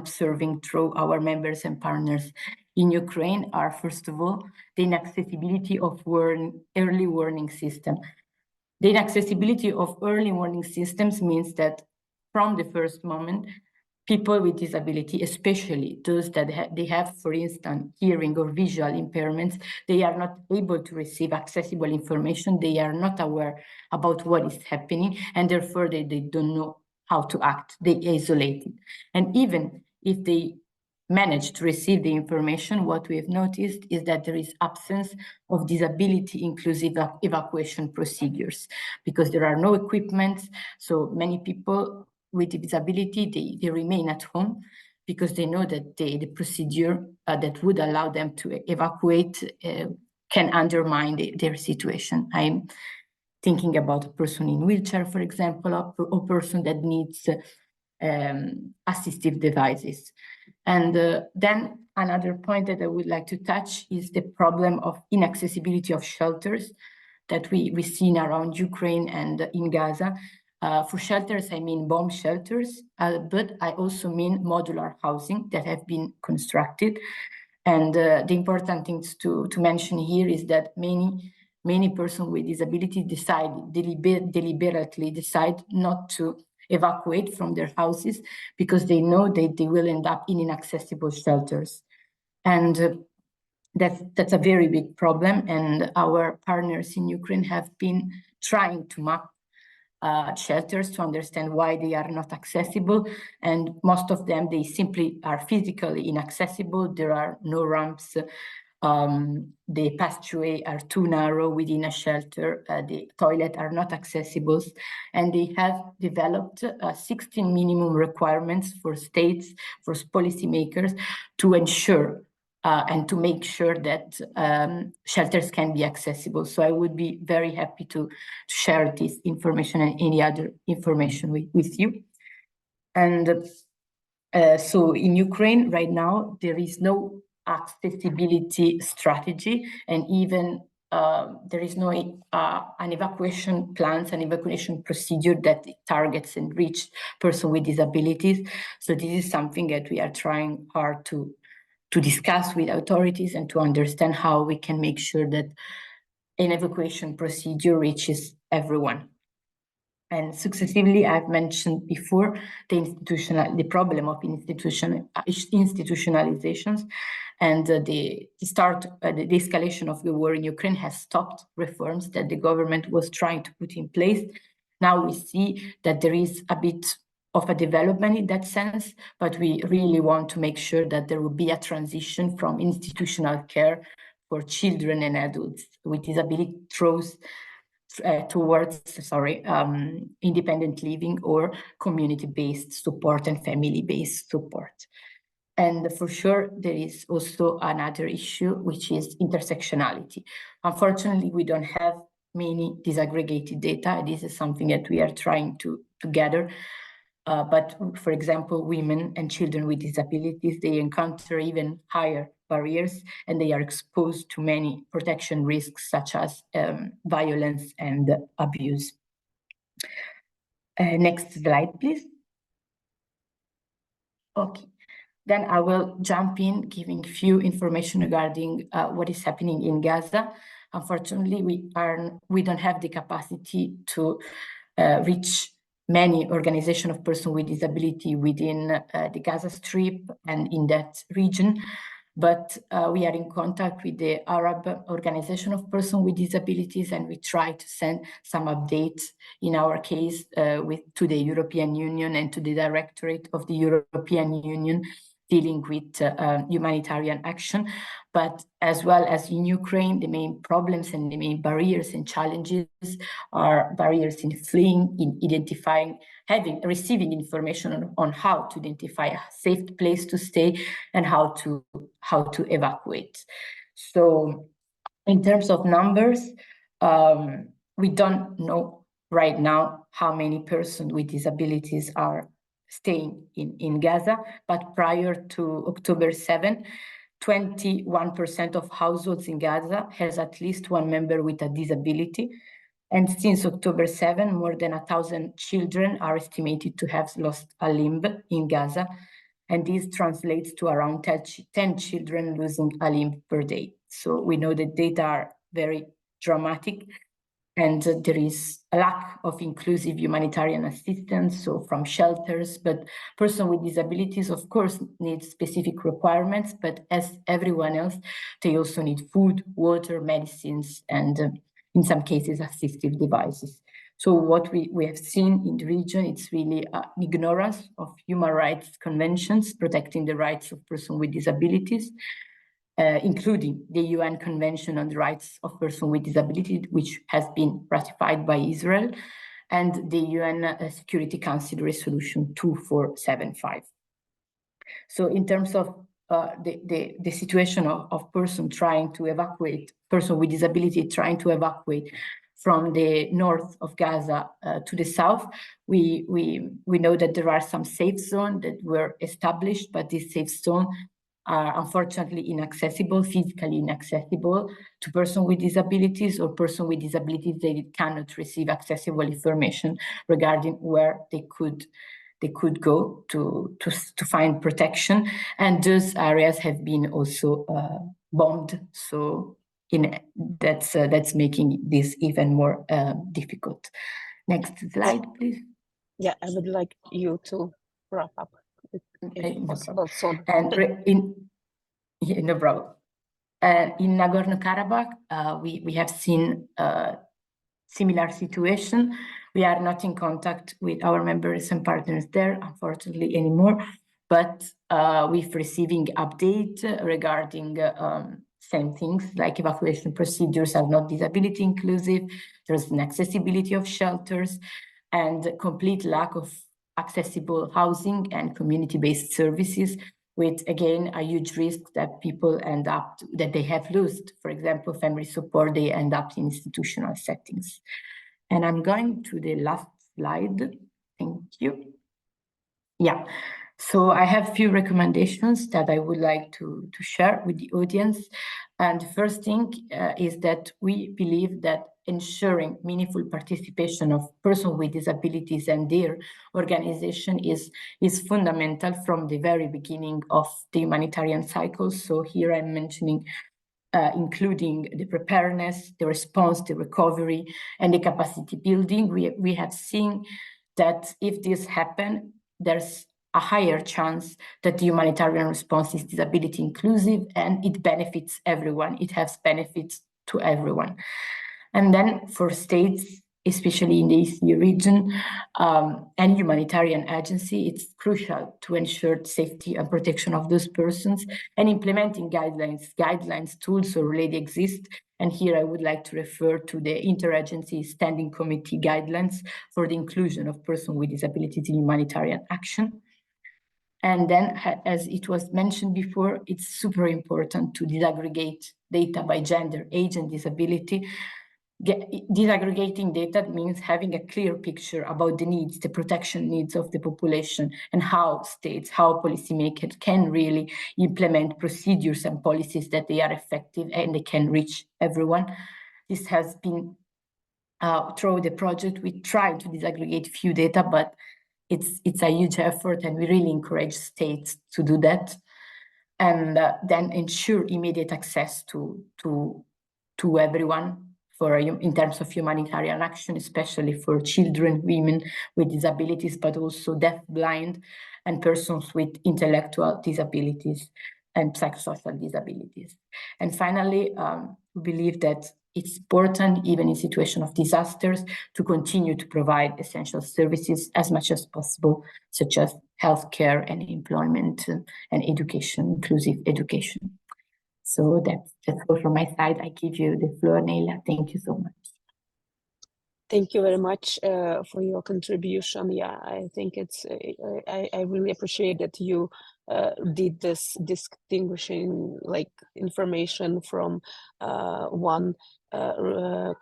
observing through our members and partners in Ukraine, are first of all the inaccessibility of early warning system. The inaccessibility of early warning systems means that from the first moment, people with disability, especially those that they have, for instance, hearing or visual impairments, they are not able to receive accessible information. They are not aware about what is happening, and therefore they don't know how to act. They isolated. And even if they manage to receive the information, what we have noticed is that there is absence of disability inclusive evacuation procedures, because there are no equipment. So many people with disability, they remain at home because they know that the procedure that would allow them to evacuate can undermine their situation. I'm thinking about a person in wheelchair, for example, or a person that needs assistive devices. And then another point that I would like to touch is the problem of inaccessibility of shelters that we see around Ukraine and in Gaza. For shelters, I mean bomb shelters, but I also mean modular housing that have been constructed. And the important things to mention here is that many persons with disability deliberately decide not to evacuate from their houses because they know that they will end up in inaccessible shelters. And that's a very big problem. And our partners in Ukraine have been trying to map shelters to understand why they are not accessible. And most of them, they simply are physically inaccessible. There are no ramps. The passageway are too narrow within a shelter. The toilets are not accessible. And they have developed 16 minimum requirements for states, for policymakers to ensure and to make sure that shelters can be accessible. So I would be very happy to share this information and any other information with you. And so in Ukraine right now, there is no accessibility strategy, and even there is no an evacuation plans, an evacuation procedure that targets and reach persons with disabilities. So this is something that we are trying hard to discuss with authorities and to understand how we can make sure that an evacuation procedure reaches everyone. And successively, I've mentioned before the problem of institutionalizations, and the escalation of the war in Ukraine has stopped reforms that the government was trying to put in place. Now we see that there is a bit of a development in that sense, but we really want to make sure that there will be a transition from institutional care for children and adults with disability towards independent living or community-based support and family-based support. And for sure, there is also another issue, which is intersectionality. Unfortunately, we don't have many disaggregated data. This is something that we are trying to gather. But for example, women and children with disabilities, they encounter even higher barriers, and they are exposed to many protection risks such as violence and abuse. Next slide, please. Okay, then I will jump in, giving few information regarding what is happening in Gaza. Unfortunately, we don't have the capacity to reach many organizations of persons with disability within the Gaza Strip and in that region. but we are in contact with the Arab Organization of Persons with Disabilities, and we try to send some updates in our case to the European Union and to the Directorate of the European Union dealing with humanitarian action. But as well as in Ukraine, the main problems and the main barriers and challenges are barriers in fleeing, in identifying, receiving information on how to identify a safe place to stay and how to evacuate. So in terms of numbers, we don't know right now how many persons with disabilities are staying in Gaza, but prior to October 7, 21% of households in Gaza has at least one member with a disability. And since October 7, more than 1,000 children are estimated to have lost a limb in Gaza. And this translates to around 10 children losing a limb per day. So we know that data are very dramatic, and there is a lack of inclusive humanitarian assistance, so from shelters, but persons with disabilities, of course, need specific requirements, but as everyone else, they also need food, water, medicines, and in some cases, assistive devices. So what we have seen in the region, it's really an ignorance of human rights conventions protecting the rights of persons with disabilities, including the UN Convention on the Rights of Persons with Disabilities, which has been ratified by Israel, and the UN Security Council Resolution 2475. So in terms of the situation of person trying to evacuate, person with disability trying to evacuate from the north of Gaza to the south, we know that there are some safe zones that were established, but these safe zones are unfortunately inaccessible, physically inaccessible to persons with disabilities, or persons with disabilities they cannot receive accessible information regarding where they could go to find protection. And those areas have been also bombed. So that's making this even more difficult. Next slide, please. Yeah, I would like you to wrap up. Okay, Possible soon. And no problem. In Nagorno-Karabakh, we have seen a similar situation. We are not in contact with our members and partners there, unfortunately, anymore. But we're receiving update regarding same things, like evacuation procedures are not disability inclusive. There's an accessibility of shelters and complete lack of accessible housing and community-based services, with, again, a huge risk that people end up, that they have lost, for example, family support, they end up in institutional settings. And I'm going to the last slide. Thank you. Yeah, so I have a few recommendations that I would like to share with the audience. And the first thing is that we believe that ensuring meaningful participation of persons with disabilities and their organization is fundamental from the very beginning of the humanitarian cycle. So here I'm mentioning including the preparedness, the response, the recovery, and the capacity building. We have seen that if this happens, there's a higher chance that the humanitarian response is disability inclusive and it benefits everyone. It has benefits to everyone. And then for states, especially in the ECE region, and humanitarian agency, it's crucial to ensure safety and protection of those persons, and implementing guidelines tools already exist. And here I would like to refer to the Interagency Standing Committee guidelines for the inclusion of persons with disabilities in humanitarian action. And then, as it was mentioned before, it's super important to disaggregate data by gender, age, and disability. Disaggregating data means having a clear picture about the needs, the protection needs of the population, and how states, how policymakers can really implement procedures and policies that they are effective and they can reach everyone. This has been through the project. We tried to disaggregate few data, but it's a huge effort, and we really encourage states to do that, and then ensure immediate access to everyone in terms of humanitarian action, especially for children, women with disabilities, but also deaf, blind, and persons with intellectual disabilities. and psychosocial disabilities. And finally, we believe that it's important, even in situation of disasters, to continue to provide essential services as much as possible, such as healthcare and employment and education, inclusive education. So that's all from my side. I give you the floor, Neila. Thank you so much. Thank you very much for your contribution. Yeah, I think it's, I really appreciate that you did this distinguishing like information from one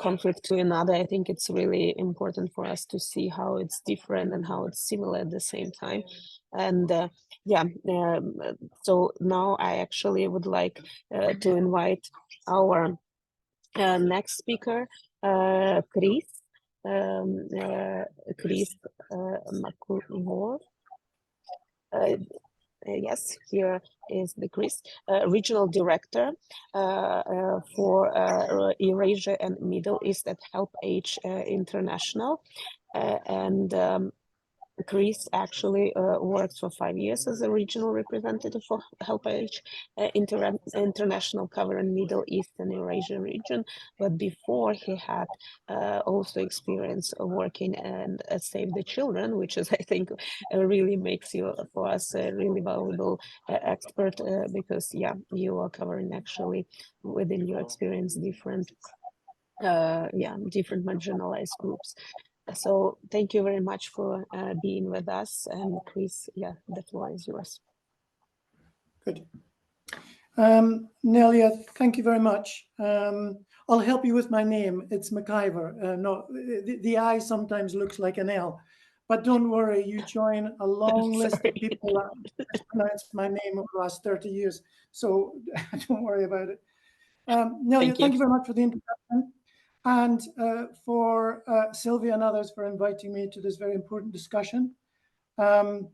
conflict to another. I think it's really important for us to see how it's different and how it's similar at the same time. And so now I actually would like to invite our next speaker, Chris. Chris McClure. Yes, here is the Chris, Regional Director for Eurasia and Middle East at HelpAge International. And Chris actually worked for 5 years as a regional representative for HelpAge International, covering Middle East and Eurasia region. But before, he had also experience working and Save the Children, which is, I think, really makes you for us a really valuable expert because, yeah, you are covering actually within your experience different different marginalized groups. So thank you very much for being with us. And Chris, yeah, the floor is yours. Good. Nelia, thank you very much. I'll help you with my name. It's McIver. No, the I sometimes looks like an L. But don't worry, you join a long list of people that pronounced my name over the last 30 years. So don't worry about it. Nelia, thank you very much for the introduction. And for Sylvia and others for inviting me to this very important discussion. I'm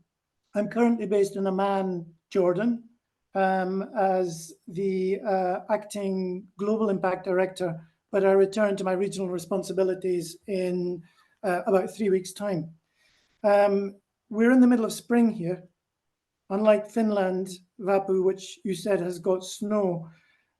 currently based in Amman, Jordan, as the acting Global Impact Director, but I return to my regional responsibilities in about 3 weeks' time. We're in the middle of spring here. Unlike Finland, Vapu, which you said has got snow,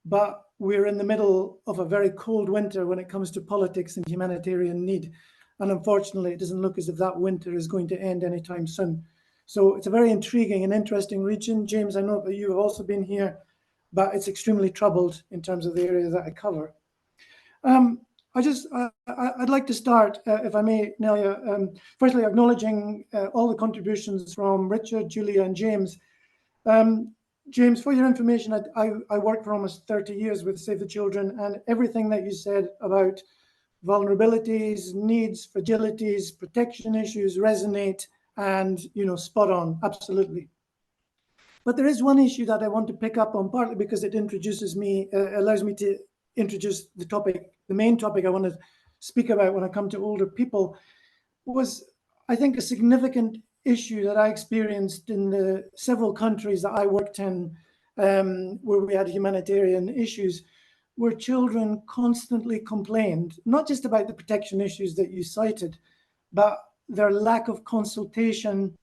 but we're in the middle of a very cold winter when it comes to politics and humanitarian need. And unfortunately, it doesn't look as if that winter is going to end anytime soon. So it's a very intriguing and interesting region. James, I know that you have also been here, but it's extremely troubled in terms of the area that I cover. I'd like to start, if I may, Nelia, firstly acknowledging all the contributions from Richard, Julia, and James. James, for your information, I worked for almost 30 years with Save the Children, and everything that you said about vulnerabilities, needs, fragilities, protection issues resonate and, you know, spot on, absolutely. But there is one issue that I want to pick up on, partly because it introduces me, allows me to introduce the topic, the main topic I want to speak about when I come to older people, was, I think, a significant issue that I experienced in the several countries that I worked in where we had humanitarian issues, where children constantly complained, not just about the protection issues that you cited, but their lack of consultation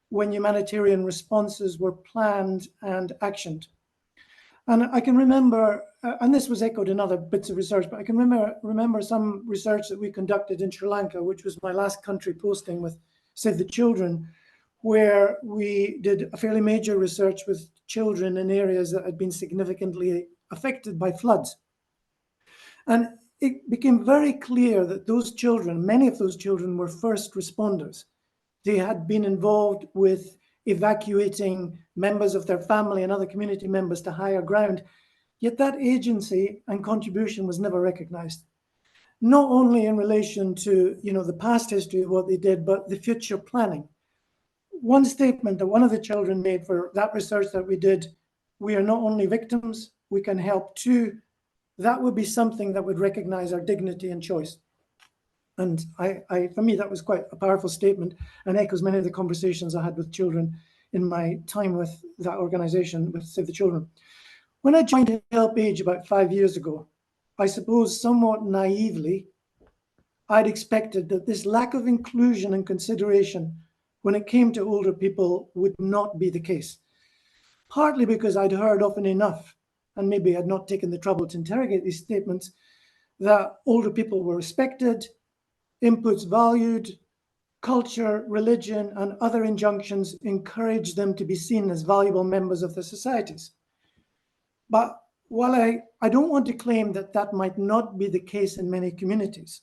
when humanitarian responses were planned and actioned. And I can remember, and this was echoed in other bits of research, but I can remember some research that we conducted in Sri Lanka, which was my last country posting with Save the Children, where we did a fairly major research with children in areas that had been significantly affected by floods. And it became very clear that those children, many of those children were first responders. They had been involved with evacuating members of their family and other community members to higher ground, yet that agency and contribution was never recognized. Not only in relation to, you know, the past history of what they did, but the future planning. One statement that one of the children made for that research that we did, we are not only victims, we can help too. That would be something that would recognize our dignity and choice. And for me, that was quite a powerful statement and echoes many of the conversations I had with children in my time with that organization, with Save the Children. When I joined HelpAge about 5 years ago, I suppose somewhat naively, I'd expected that this lack of inclusion and consideration when it came to older people would not be the case. partly because I'd heard often enough, and maybe had not taken the trouble to interrogate these statements, that older people were respected, inputs valued, culture, religion, and other injunctions encouraged them to be seen as valuable members of the societies. But while I don't want to claim that that might not be the case in many communities,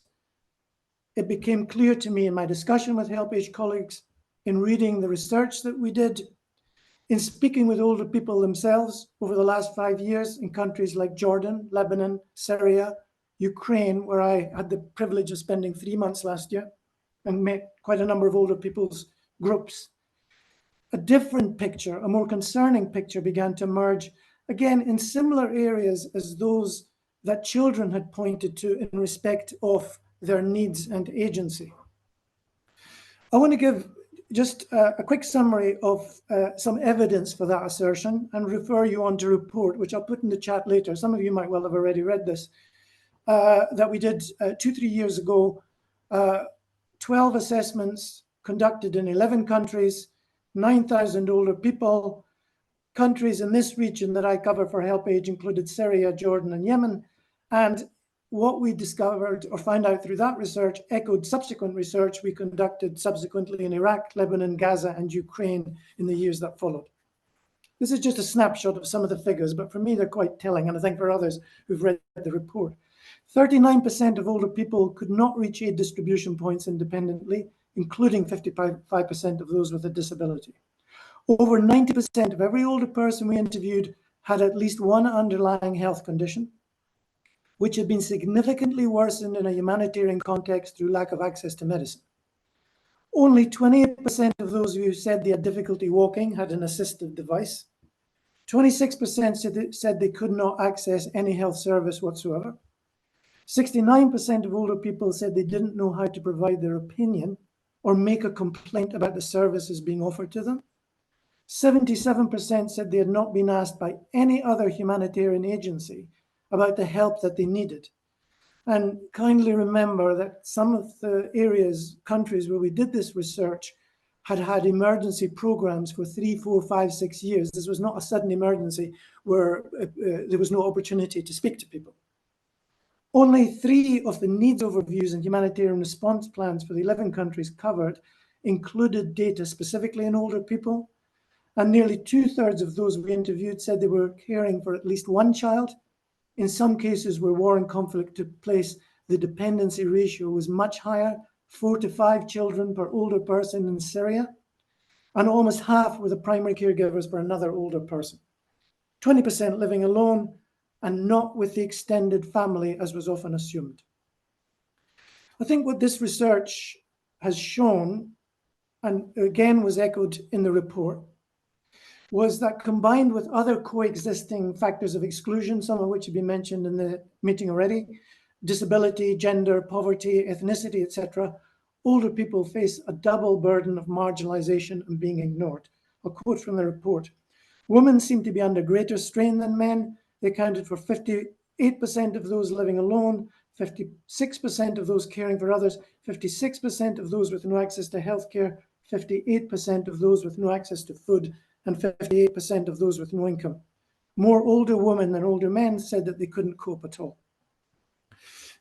it became clear to me in my discussion with HelpAge colleagues, in reading the research that we did, in speaking with older people themselves over the last 5 years in countries like Jordan, Lebanon, Syria, Ukraine, where I had the privilege of spending 3 months last year and met quite a number of older people's groups. A different picture, a more concerning picture, began to emerge, again, in similar areas as those that children had pointed to in respect of their needs and agency. I want to give just a quick summary of some evidence for that assertion and refer you on to a report, which I'll put in the chat later. Some of you might well have already read this, that we did 2-3 years ago. 12 assessments conducted in 11 countries, 9,000 older people. Countries in this region that I cover for HelpAge included Syria, Jordan, and Yemen. And what we discovered or found out through that research echoed subsequent research we conducted subsequently in Iraq, Lebanon, Gaza, and Ukraine in the years that followed. This is just a snapshot of some of the figures, but for me, they're quite telling, and I think for others who've read the report. 39% of older people could not reach aid distribution points independently, including 55% of those with a disability. Over 90% of every older person we interviewed had at least one underlying health condition, which had been significantly worsened in a humanitarian context through lack of access to medicine. Only 28% of those who said they had difficulty walking had an assistive device. 26% said they could not access any health service whatsoever. 69% of older people said they didn't know how to provide their opinion or make a complaint about the services being offered to them. 77% said they had not been asked by any other humanitarian agency about the help that they needed. And kindly remember that some of the countries where we did this research had had emergency programs for 3, 4, 5, 6 years. This was not a sudden emergency where there was no opportunity to speak to people. Only 3 of the needs overviews and humanitarian response plans for the 11 countries covered included data specifically in older people. And nearly 2/3 of those we interviewed said they were caring for at least one child. In some cases where war and conflict took place, the dependency ratio was much higher, 4 to 5 children per older person in Syria, and almost half were the primary caregivers for another older person. 20% living alone and not with the extended family, as was often assumed. I think what this research has shown, and again was echoed in the report, was that combined with other coexisting factors of exclusion, some of which have been mentioned in the meeting already, disability, gender, poverty, ethnicity, etc., older people face a double burden of marginalization and being ignored. I'll quote from the report. Women seem to be under greater strain than men. They accounted for 58% of those living alone, 56% of those caring for others, 56% of those with no access to healthcare, 58% of those with no access to food, and 58% of those with no income. More older women than older men said that they couldn't cope at all.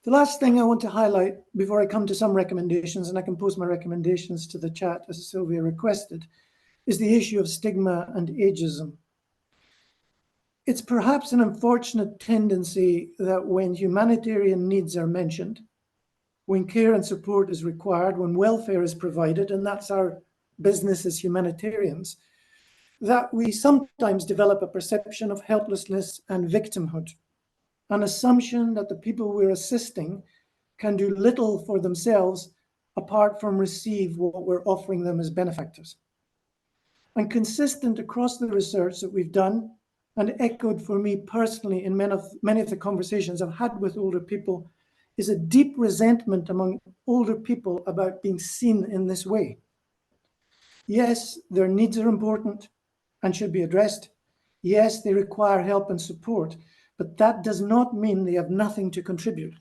The last thing I want to highlight before I come to some recommendations, and I can post my recommendations to the chat as Sylvia requested, is the issue of stigma and ageism. It's perhaps an unfortunate tendency that when humanitarian needs are mentioned, when care and support is required, when welfare is provided, and that's our business as humanitarians, that we sometimes develop a perception of helplessness and victimhood, an assumption that the people we're assisting can do little for themselves apart from receive what we're offering them as benefactors. And consistent across the research that we've done, and echoed for me personally in many of the conversations I've had with older people, is a deep resentment among older people about being seen in this way. Yes, their needs are important and should be addressed. Yes, they require help and support, but that does not mean they have nothing to contribute,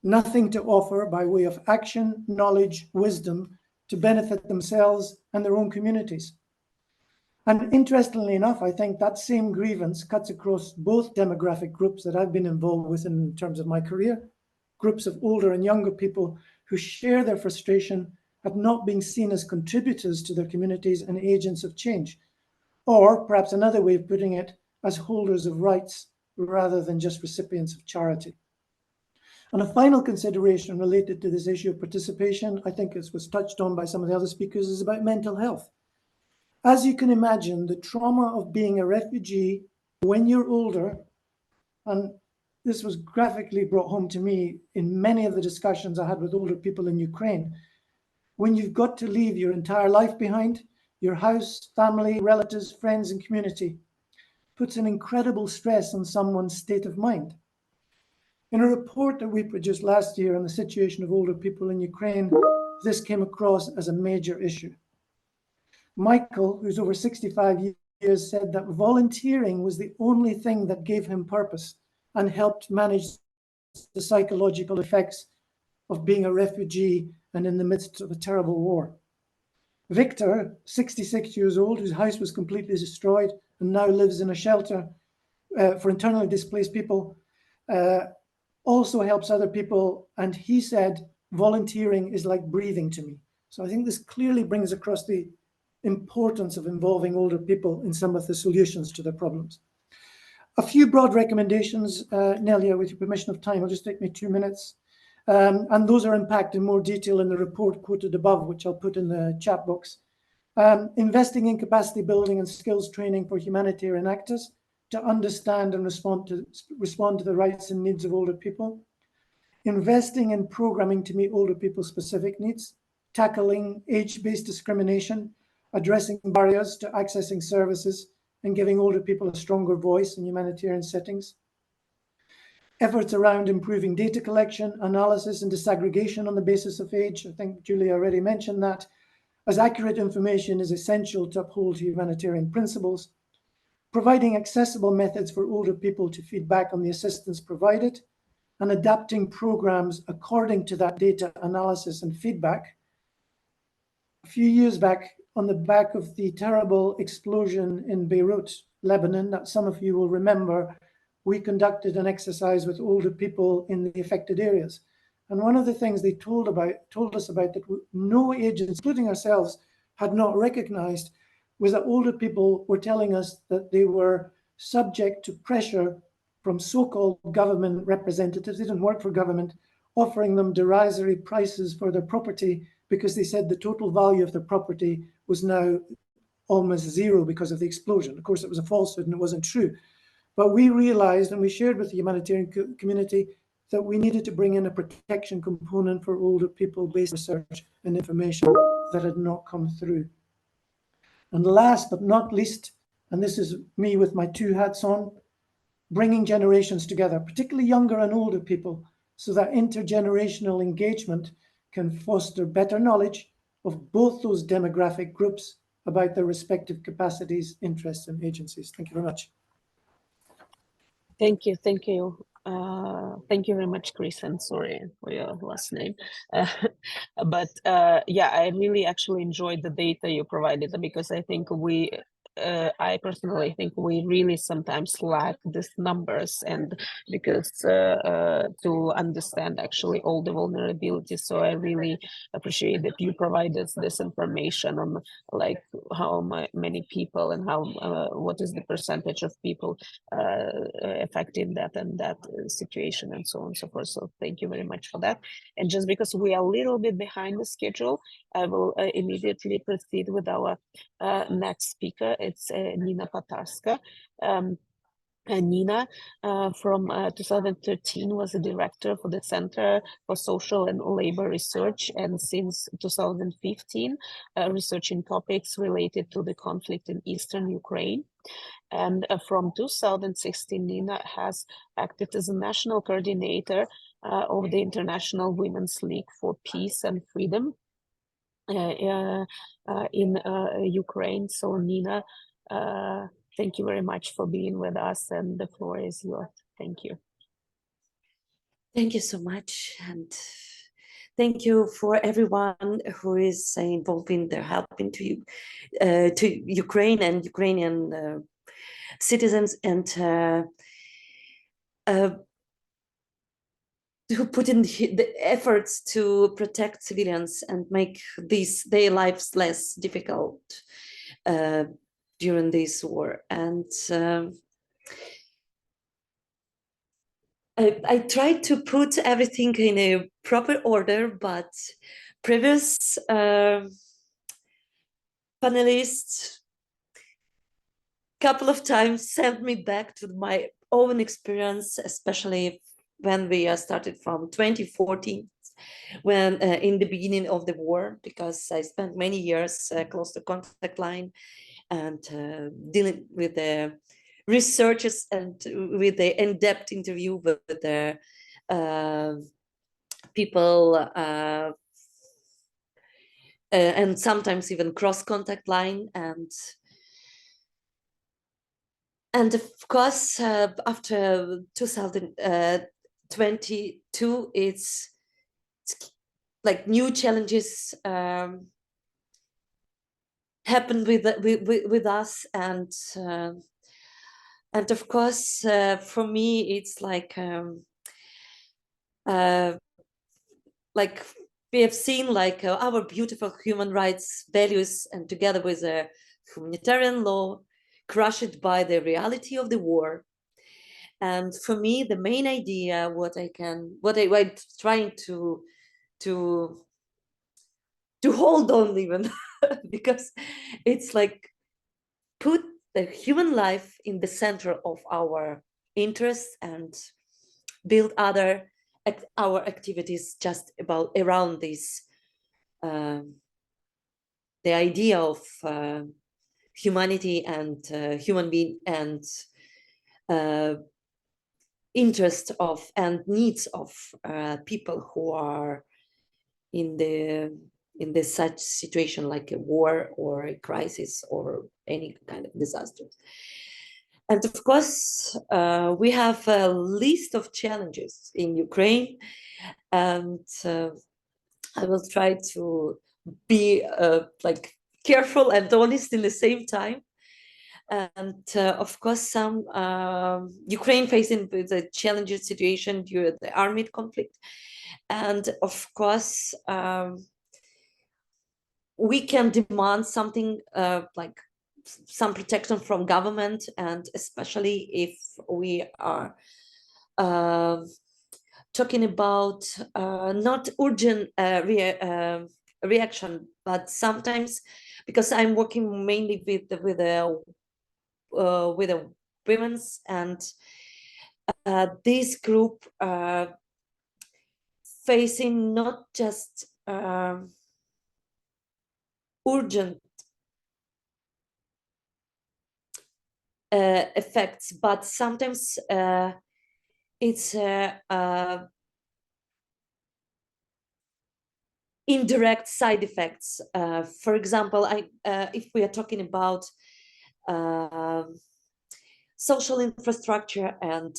nothing to offer by way of action, knowledge, wisdom to benefit themselves and their own communities. And interestingly enough, I think that same grievance cuts across both demographic groups that I've been involved with in terms of my career, groups of older and younger people who share their frustration at not being seen as contributors to their communities and agents of change, or perhaps another way of putting it, as holders of rights rather than just recipients of charity. And a final consideration related to this issue of participation, I think this was touched on by some of the other speakers, is about mental health. As you can imagine, the trauma of being a refugee when you're older, and this was graphically brought home to me in many of the discussions I had with older people in Ukraine, when you've got to leave your entire life behind, your house, family, relatives, friends, and community, puts an incredible stress on someone's state of mind. In a report that we produced last year on the situation of older people in Ukraine, this came across as a major issue. Michael, who's over 65 years, said that volunteering was the only thing that gave him purpose and helped manage the psychological effects of being a refugee and in the midst of a terrible war. Victor, 66 years old, whose house was completely destroyed and now lives in a shelter for internally displaced people, also helps other people. And he said, volunteering is like breathing to me. So I think this clearly brings across the importance of involving older people in some of the solutions to their problems. A few broad recommendations, Nelia, with your permission of time, it'll just take me 2 minutes. And those are unpacked in more detail in the report quoted above, which I'll put in the chat box. Investing in capacity building and skills training for humanitarian actors to understand and respond to the rights and needs of older people. Investing in programming to meet older people's specific needs, tackling age-based discrimination, addressing barriers to accessing services, and giving older people a stronger voice in humanitarian settings. Efforts around improving data collection, analysis, and disaggregation on the basis of age. I think Julia already mentioned that, as accurate information is essential to uphold humanitarian principles. Providing accessible methods for older people to feed back on the assistance provided, and adapting programs according to that data analysis and feedback. A few years back, on the back of the terrible explosion in Beirut, Lebanon, that some of you will remember, we conducted an exercise with older people in the affected areas. And one of the things they told us about that no agents, including ourselves, had not recognized was that older people were telling us that they were subject to pressure from so-called government representatives. They didn't work for government, offering them derisory prices for their property because they said the total value of their property was now almost zero because of the explosion. Of course, it was a falsehood and it wasn't true. But we realized, and we shared with the humanitarian community, that we needed to bring in a protection component for older people based on research and information that had not come through. And last but not least, and this is me with my 2 hats on, bringing generations together, particularly younger and older people, so that intergenerational engagement can foster better knowledge of both those demographic groups about their respective capacities, interests, and agencies. Thank you very much. Thank you. Thank you very much, Chris, and sorry for your last name. But yeah, I really actually enjoyed the data you provided because I think I personally think we really sometimes lack these numbers and because to understand actually all the vulnerabilities. So I really appreciate that you provided this information on like how many people and how what is the percentage of people affected that and that situation and so on and so forth. So thank you very much for that. And just because we are a little bit behind the schedule, I will immediately proceed with our next speaker. It's Nina Patarska. Nina, from 2013, was a director for the Center for Social and Labor Research, and since 2015, researching topics related to the conflict in Eastern Ukraine. And from 2016, Nina has acted as a national coordinator of the International Women's League for Peace and Freedom in Ukraine. So Nina, thank you very much for being with us, and the floor is yours. Thank you. Thank you so much, and thank you for everyone who is involved in their helping to Ukraine and Ukrainian citizens, and who put in the efforts to protect civilians and make their lives less difficult during this war. And I tried to put everything in a proper order, but previous panelists couple of times sent me back to my own experience, especially when we started from 2014, when in the beginning of the war, because I spent many years close to contact line and dealing with the researchers and with the in-depth interview with the people and sometimes even cross-contact line. And of course, after 2022, it's like new challenges happened with us, and of course, for me, it's like we have seen like our beautiful human rights values, and together with a humanitarian law, crushed by the reality of the war. And for me, the main idea, what I'm trying to hold on even, because it's like put the human life in the center of our interests and build our activities just around this, the idea of humanity and human being and interest of and needs of people who are in such situation like a war or a crisis or any kind of disaster. And of course, we have a list of challenges in Ukraine, and I will try to be like careful and honest in the same time. And of course, some Ukraine facing with a challenging situation during the armed conflict, and of course, we can demand something like some protection from government, and especially if we are talking about not urgent reaction, but sometimes, because I'm working mainly with the women's, and this group facing not just urgent effects, but sometimes it's indirect side effects. For example, if we are talking about social infrastructure and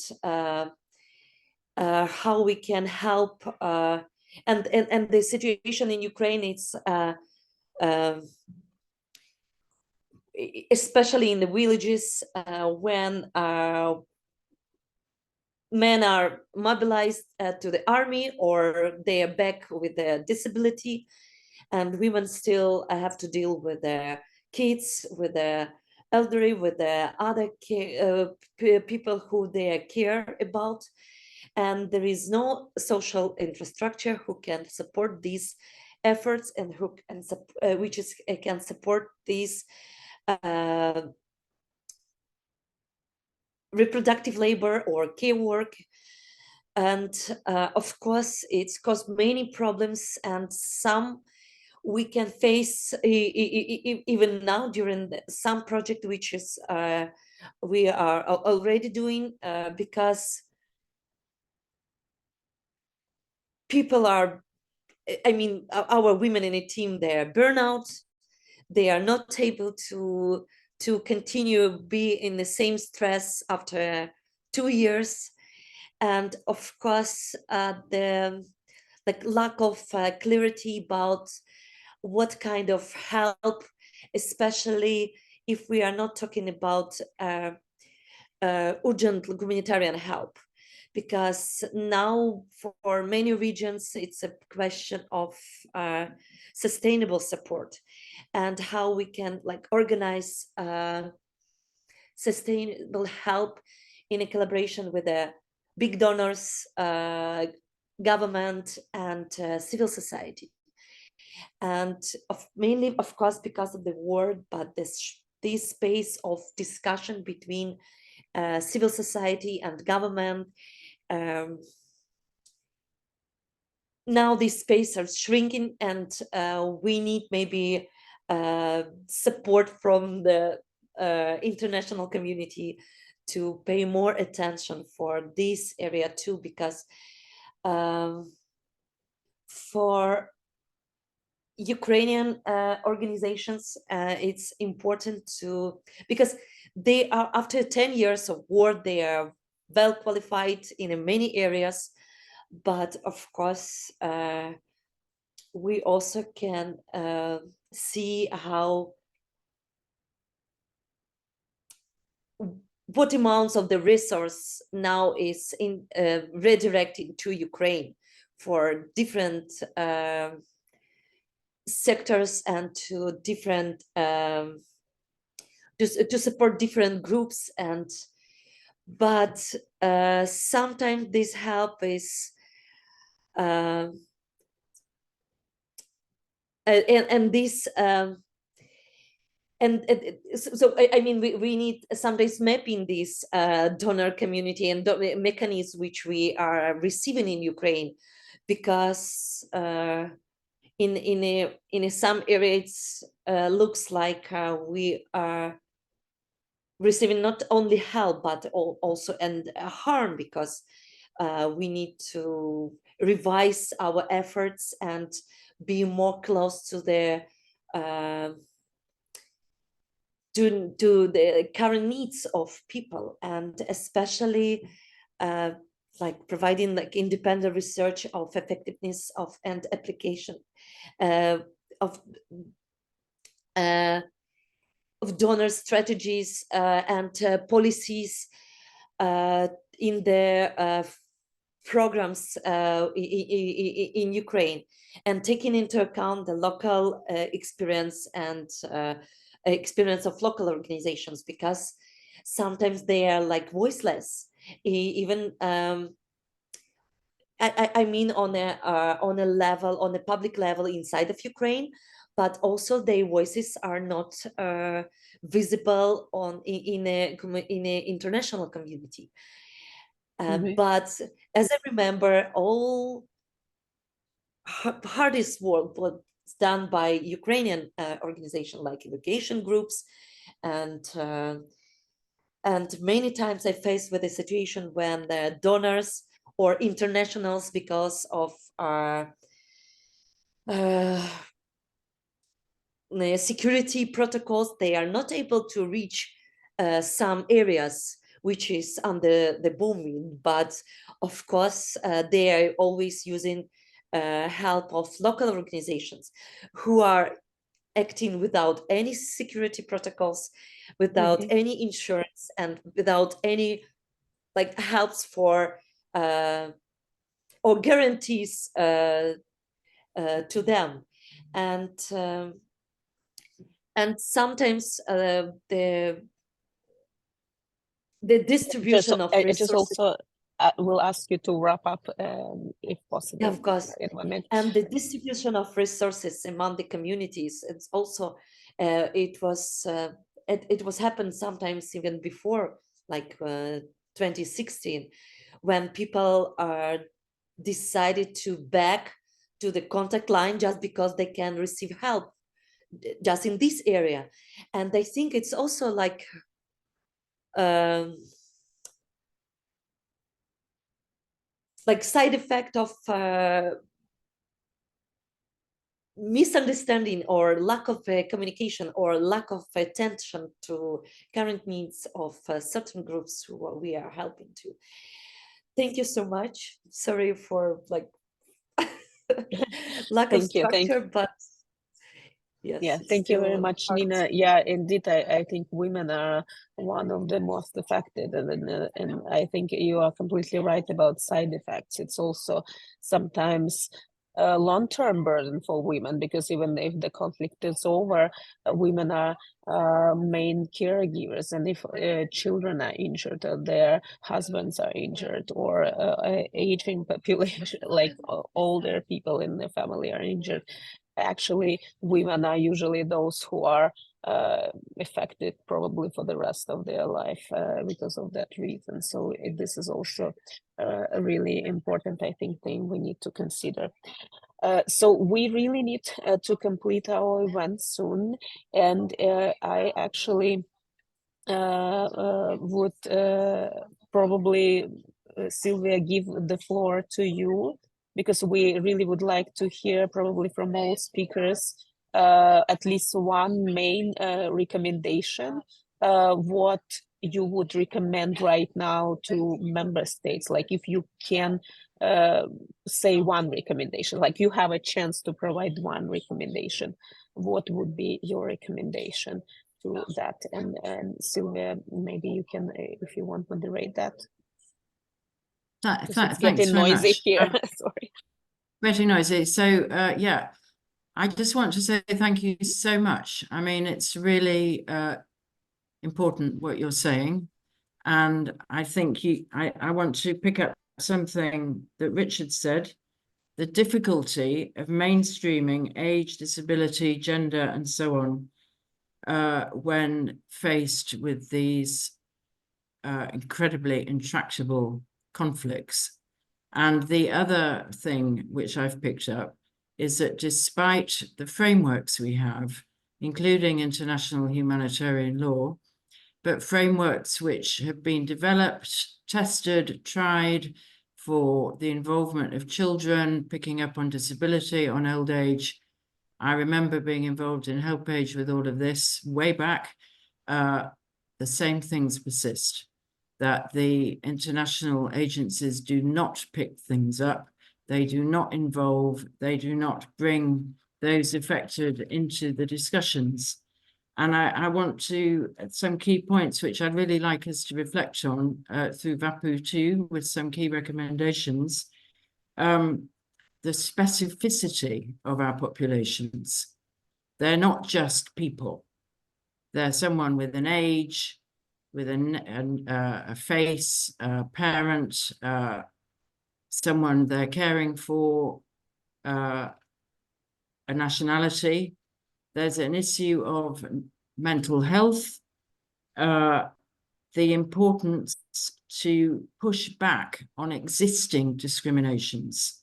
how we can help, and the situation in Ukraine, it's especially in the villages when men are mobilized to the army, or they are back with their disability, and women still have to deal with their kids, with the elderly, with the other people who they care about, and there is no social infrastructure who can support these efforts and who can can support these reproductive labor or care work. And of course, it's caused many problems, and some we can face even now during some project which is we are already doing, because people are, I mean, our women in a team, they are burnout, they are not able to continue be in the same stress after 2 years. And of course, the like lack of clarity about what kind of help, especially if we are not talking about urgent humanitarian help, because now for many regions it's a question of sustainable support and how we can like organize sustainable help in a collaboration with the big donors, government, and civil society. And mainly, of course, because of the war, but this space of discussion between civil society and government, now these spaces are shrinking, and we need maybe support from the international community to pay more attention for this area too, because for Ukrainian organizations, it's important to, because they are, after 10 years of war, they are well qualified in many areas, but of course, we also can see how what amounts of the resource now is in redirected to Ukraine for different sectors and to different to support different groups, and but sometimes this help is and this so I mean we need sometimes mapping this donor community and mechanisms which we are receiving in Ukraine, because in some areas looks like we are receiving not only help but also and harm, because we need to revise our efforts and be more close to the to the current needs of people, and especially like providing like independent research of effectiveness of and application of donor strategies and policies in their programs in Ukraine, and taking into account the local experience and experience of local organizations, because sometimes they are like voiceless, even I mean on a level, on a public level inside of Ukraine, but also their voices are not visible in a international community. But as I remember, all hardest work was done by Ukrainian organizations like evacuation groups, and many times I faced with a situation when the donors or internationals, because of security protocols, they are not able to reach some areas which is under the bombing, but of course they are always using help of local organizations who are acting without any security protocols, without any insurance, and without any like helps for or guarantees to them, and sometimes the distribution of resources. I just also will ask you to wrap up if possible. Yeah, of course. In 1 minute. And the distribution of resources among the communities. It's also it was happened sometimes even before, like 2016, when people are decided to back to the contact line just because they can receive help just in this area. And I think it's also like side effect of misunderstanding or lack of communication or lack of attention to current needs of certain groups who we are helping to. Thank you so much. Sorry for like lack of Thank you. structure, but yes, Yeah, it's thank you very still much, hard. Nina. Yeah, indeed, I think women are one of the most affected, and I think you are completely right about side effects. It's also sometimes a long-term burden for women, because even if the conflict is over, women are main caregivers, and if children are injured, or their husbands are injured, or aging population, like older people in the family are injured, actually women are usually those who are affected probably for the rest of their life because of that reason. So this is also a really important, I think, thing we need to consider. So we really need to complete our event soon, and I actually would probably, Sylvia, give the floor to you, because we really would like to hear probably from all speakers at least one main recommendation, what you would recommend right now to member states. Like if you can say one recommendation, like you have a chance to provide one recommendation, what would be your recommendation to that? And Sylvia, maybe you can, if you want, moderate that. It's Thanks getting very noisy much. here. Sorry. Very noisy. So yeah, I just want to say thank you so much. I mean, it's really important what you're saying. And I think I want to pick up something that Richard said, the difficulty of mainstreaming age, disability, gender, and so on when faced with these incredibly intractable conflicts. And the other thing which I've picked up is that despite the frameworks we have, including international humanitarian law, but frameworks which have been developed, tested, tried for the involvement of children, picking up on disability, on old age. I remember being involved in HelpAge with all of this way back. The same things persist, that the international agencies do not pick things up. They do not involve, they do not bring those affected into the discussions. And I want to, some key points which I'd really like us to reflect on through VAPU too, with some key recommendations. The specificity of our populations. They're not just people. They're someone with an age, with a face, a parent, someone they're caring for, a nationality. There's an issue of mental health, the importance to push back on existing discriminations,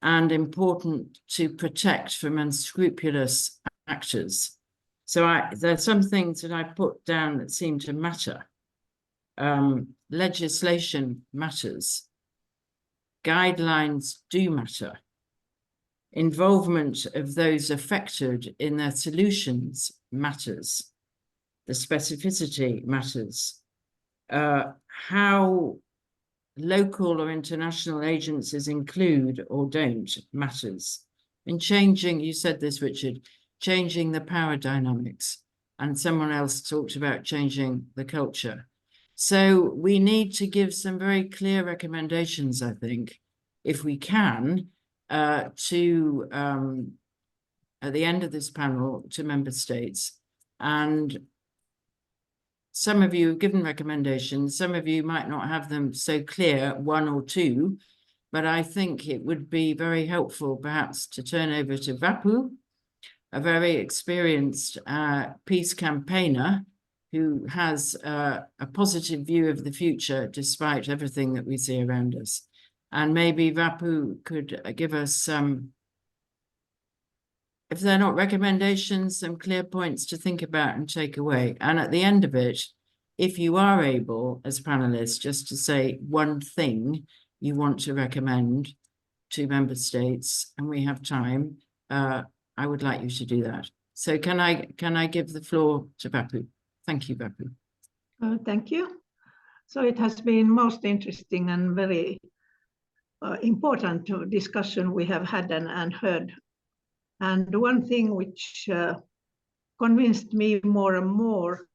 and important to protect from unscrupulous actors. So there are some things that I put down that seem to matter. Legislation matters. Guidelines do matter. Involvement of those affected in their solutions matters. The specificity matters. How local or international agencies include or don't matters. In changing, you said this, Richard, changing the power dynamics, and someone else talked about changing the culture. So we need to give some very clear recommendations, I think, if we can, to at the end of this panel, to member states. And some of you have given recommendations, some of you might not have them so clear, one or two, but I think it would be very helpful perhaps to turn over to Vapu, a very experienced peace campaigner who has a positive view of the future despite everything that we see around us. And maybe Vapu could give us some, if they're not recommendations, some clear points to think about and take away. And at the end of it, if you are able, as panelists, just to say one thing you want to recommend to member states, and we have time, I would like you to do that. So can I give the floor to Vapu? Thank you, Vapu. Thank you. So it has been most interesting and very important discussion we have had and heard. And one thing which convinced me more and more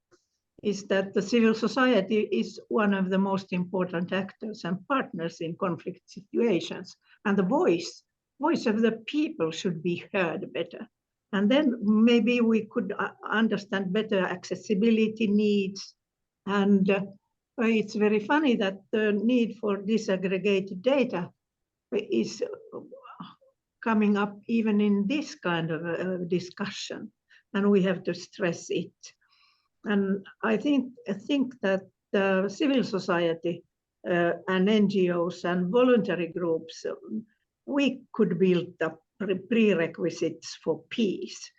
is that the civil society is one of the most important actors and partners in conflict situations. And the voice of the people should be heard better. And then maybe we could understand better accessibility needs. And it's very funny that the need for disaggregated data is coming up even in this kind of discussion, and we have to stress it. And I think that the civil society and NGOs and voluntary groups, we could build up prerequisites for peace.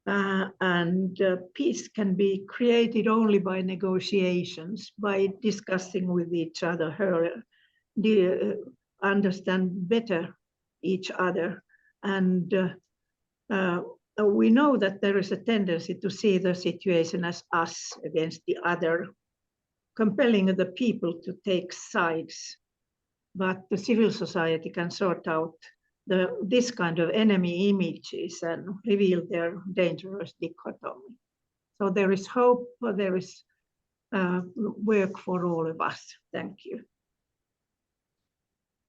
And peace can be created only by negotiations, by discussing with each other, understand better each other. And we know that there is a tendency to see the situation as us against the other, compelling the people to take sides. But the civil society can sort out this kind of enemy images and reveal their dangerous dichotomy. So there is hope, there is work for all of us. Thank you.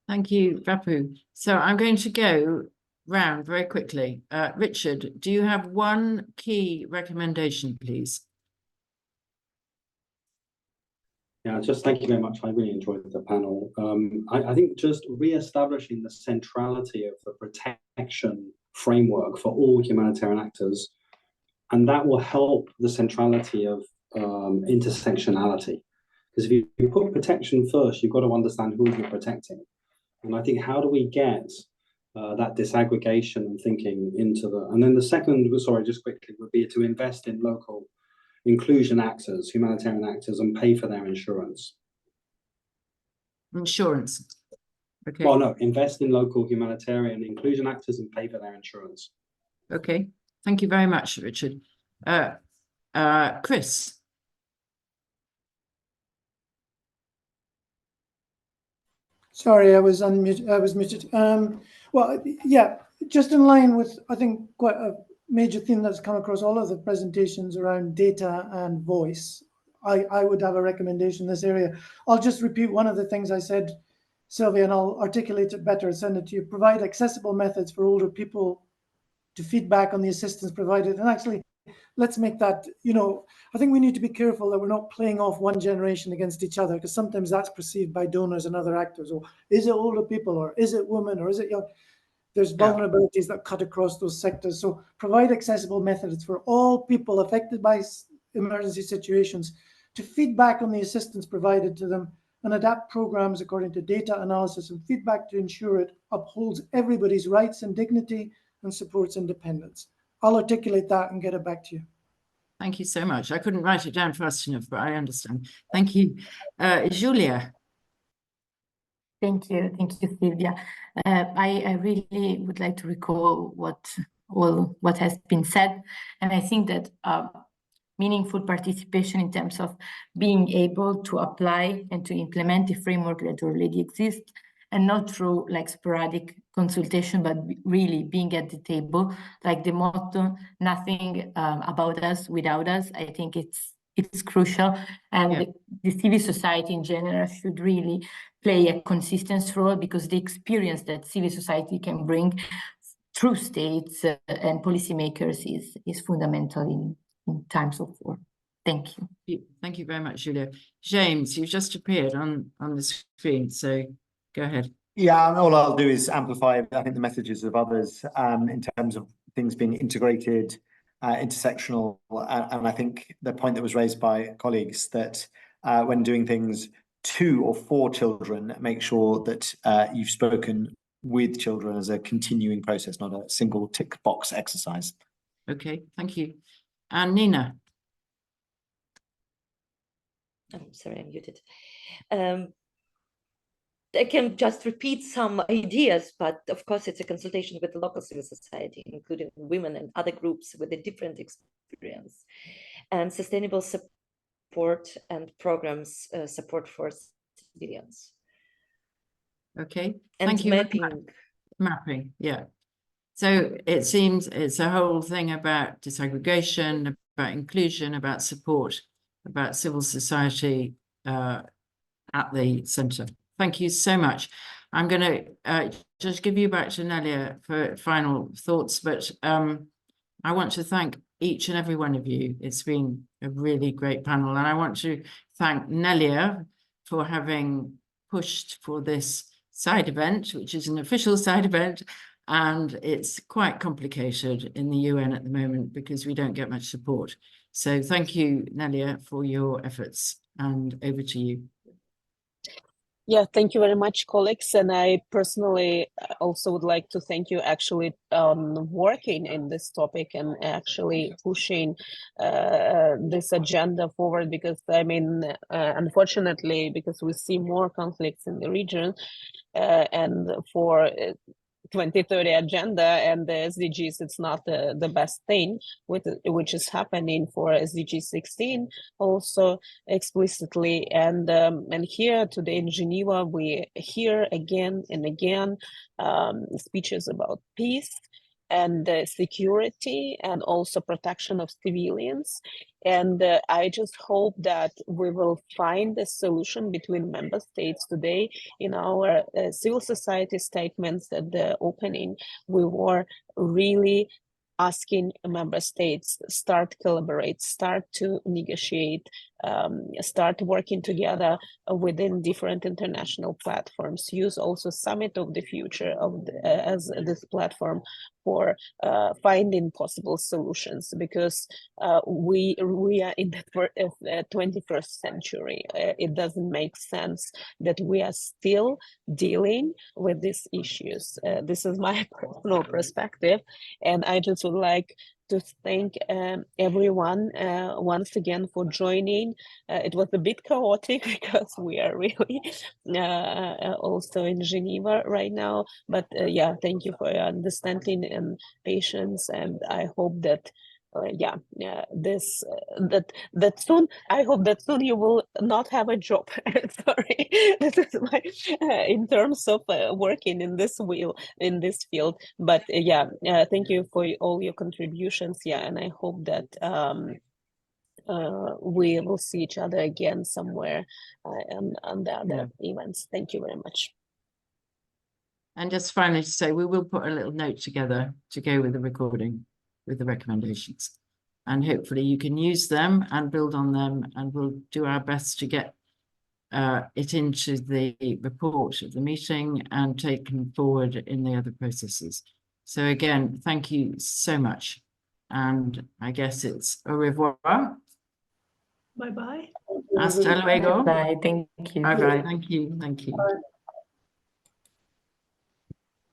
Thank you, Vapu. So I'm going to go round very quickly. Richard, do you have one key recommendation, please? Yeah, just thank you very much. I really enjoyed the panel. I think just re-establishing the centrality of the protection framework for all humanitarian actors, and that will help the centrality of intersectionality. Because if you put protection first, you've got to understand who you're protecting. And I think, how do we get that disaggregation and thinking into the... And then the second, sorry, just quickly, would be to invest in local inclusion actors, humanitarian actors, and pay for their insurance. Insurance. Okay. Well, no, invest in local humanitarian inclusion actors and pay for their insurance. Okay. Thank you very much, Richard. Chris. Sorry, I was unmuted. I was muted. Well, yeah, just in line with, I think, quite a major theme that's come across all of the presentations around data and voice. I would have a recommendation in this area. I'll just repeat one of the things I said, Sylvia, and I'll articulate it better and send it to you. Provide accessible methods for older people to feedback on the assistance provided. And actually, let's make that, I think we need to be careful that we're not playing off one generation against each other, because sometimes that's perceived by donors and other actors. Or is it older people, or is it women, or is it young? There's vulnerabilities that cut across those sectors. So provide accessible methods for all people affected by emergency situations to feedback on the assistance provided to them, and adapt programs according to data analysis and feedback to ensure it upholds everybody's rights and dignity and supports independence. I'll articulate that and get it back to you. Thank you so much. I couldn't write it down fast enough, but I understand. Thank you. Julia. Thank you, Sylvia. I really would like to recall what has been said, and I think that meaningful participation in terms of being able to apply and to implement the framework that already exists, and not through like sporadic consultation, but really being at the table, like the motto, nothing about us without us. I think it's crucial, and the civil society in general should really play a consistent role, because the experience that civil society can bring through states and policymakers is fundamental in times of war. Thank you. Thank you very much, Julia. James, you've just appeared on the screen, so go ahead. Yeah, all I'll do is amplify, I think, the messages of others in terms of things being integrated, intersectional, and I think the point that was raised by colleagues that when doing things to or for children, make sure that you've spoken with children as a continuing process, not a single tick box exercise. Okay, thank you. And Nina. I'm sorry, I'm muted. I can just repeat some ideas, but of course it's a consultation with the local civil society, including women and other groups with a different experience, and sustainable support and programs support for civilians. Okay, And thank you. mapping. Mapping, yeah. So it seems it's a whole thing about disaggregation, about inclusion, about support, about civil society at the centre. Thank you so much. I'm going to just give you back to Nelia for final thoughts, but I want to thank each and every one of you. It's been a really great panel, and I want to thank Nelia for having pushed for this side event, which is an official side event, and it's quite complicated in the UN at the moment because we don't get much support. So thank you, Nelia, for your efforts, and over to you. Yeah, thank you very much, colleagues. And I personally also would like to thank you actually working in this topic and actually pushing this agenda forward, because I mean, unfortunately, because we see more conflicts in the region and for 2030 agenda and the SDGs, it's not the best thing, which is happening for SDG 16 also explicitly. And here today in Geneva, we hear again and again speeches about peace and security and also protection of civilians. And I just hope that we will find a solution between member states today. In our civil society statements at the opening, we were really asking member states start collaborate, start to negotiate, start working together within different international platforms. Use also Summit of the Future of as this platform for finding possible solutions, because we are in the 21st century. It doesn't make sense that we are still dealing with these issues. This is my personal perspective, and I just would like to thank everyone once again for joining. It was a bit chaotic because we are really also in Geneva right now, but yeah, thank you for your understanding and patience, and I hope that that soon, I hope that soon you will not have a job. Sorry, this is my in terms of working in this field. But thank you for all your contributions. Yeah, and I hope that we will see each other again somewhere on the other events. Thank you very much. And just finally to say, we will put a little note together to go with the recording, with the recommendations. And hopefully you can use them and build on them, and we'll do our best to get it into the report of the meeting and taken forward in the other processes. So again, thank you so much. And I guess it's au revoir. Bye-bye. Hasta luego. Bye. Thank you. Bye-bye. Thank you. Thank you.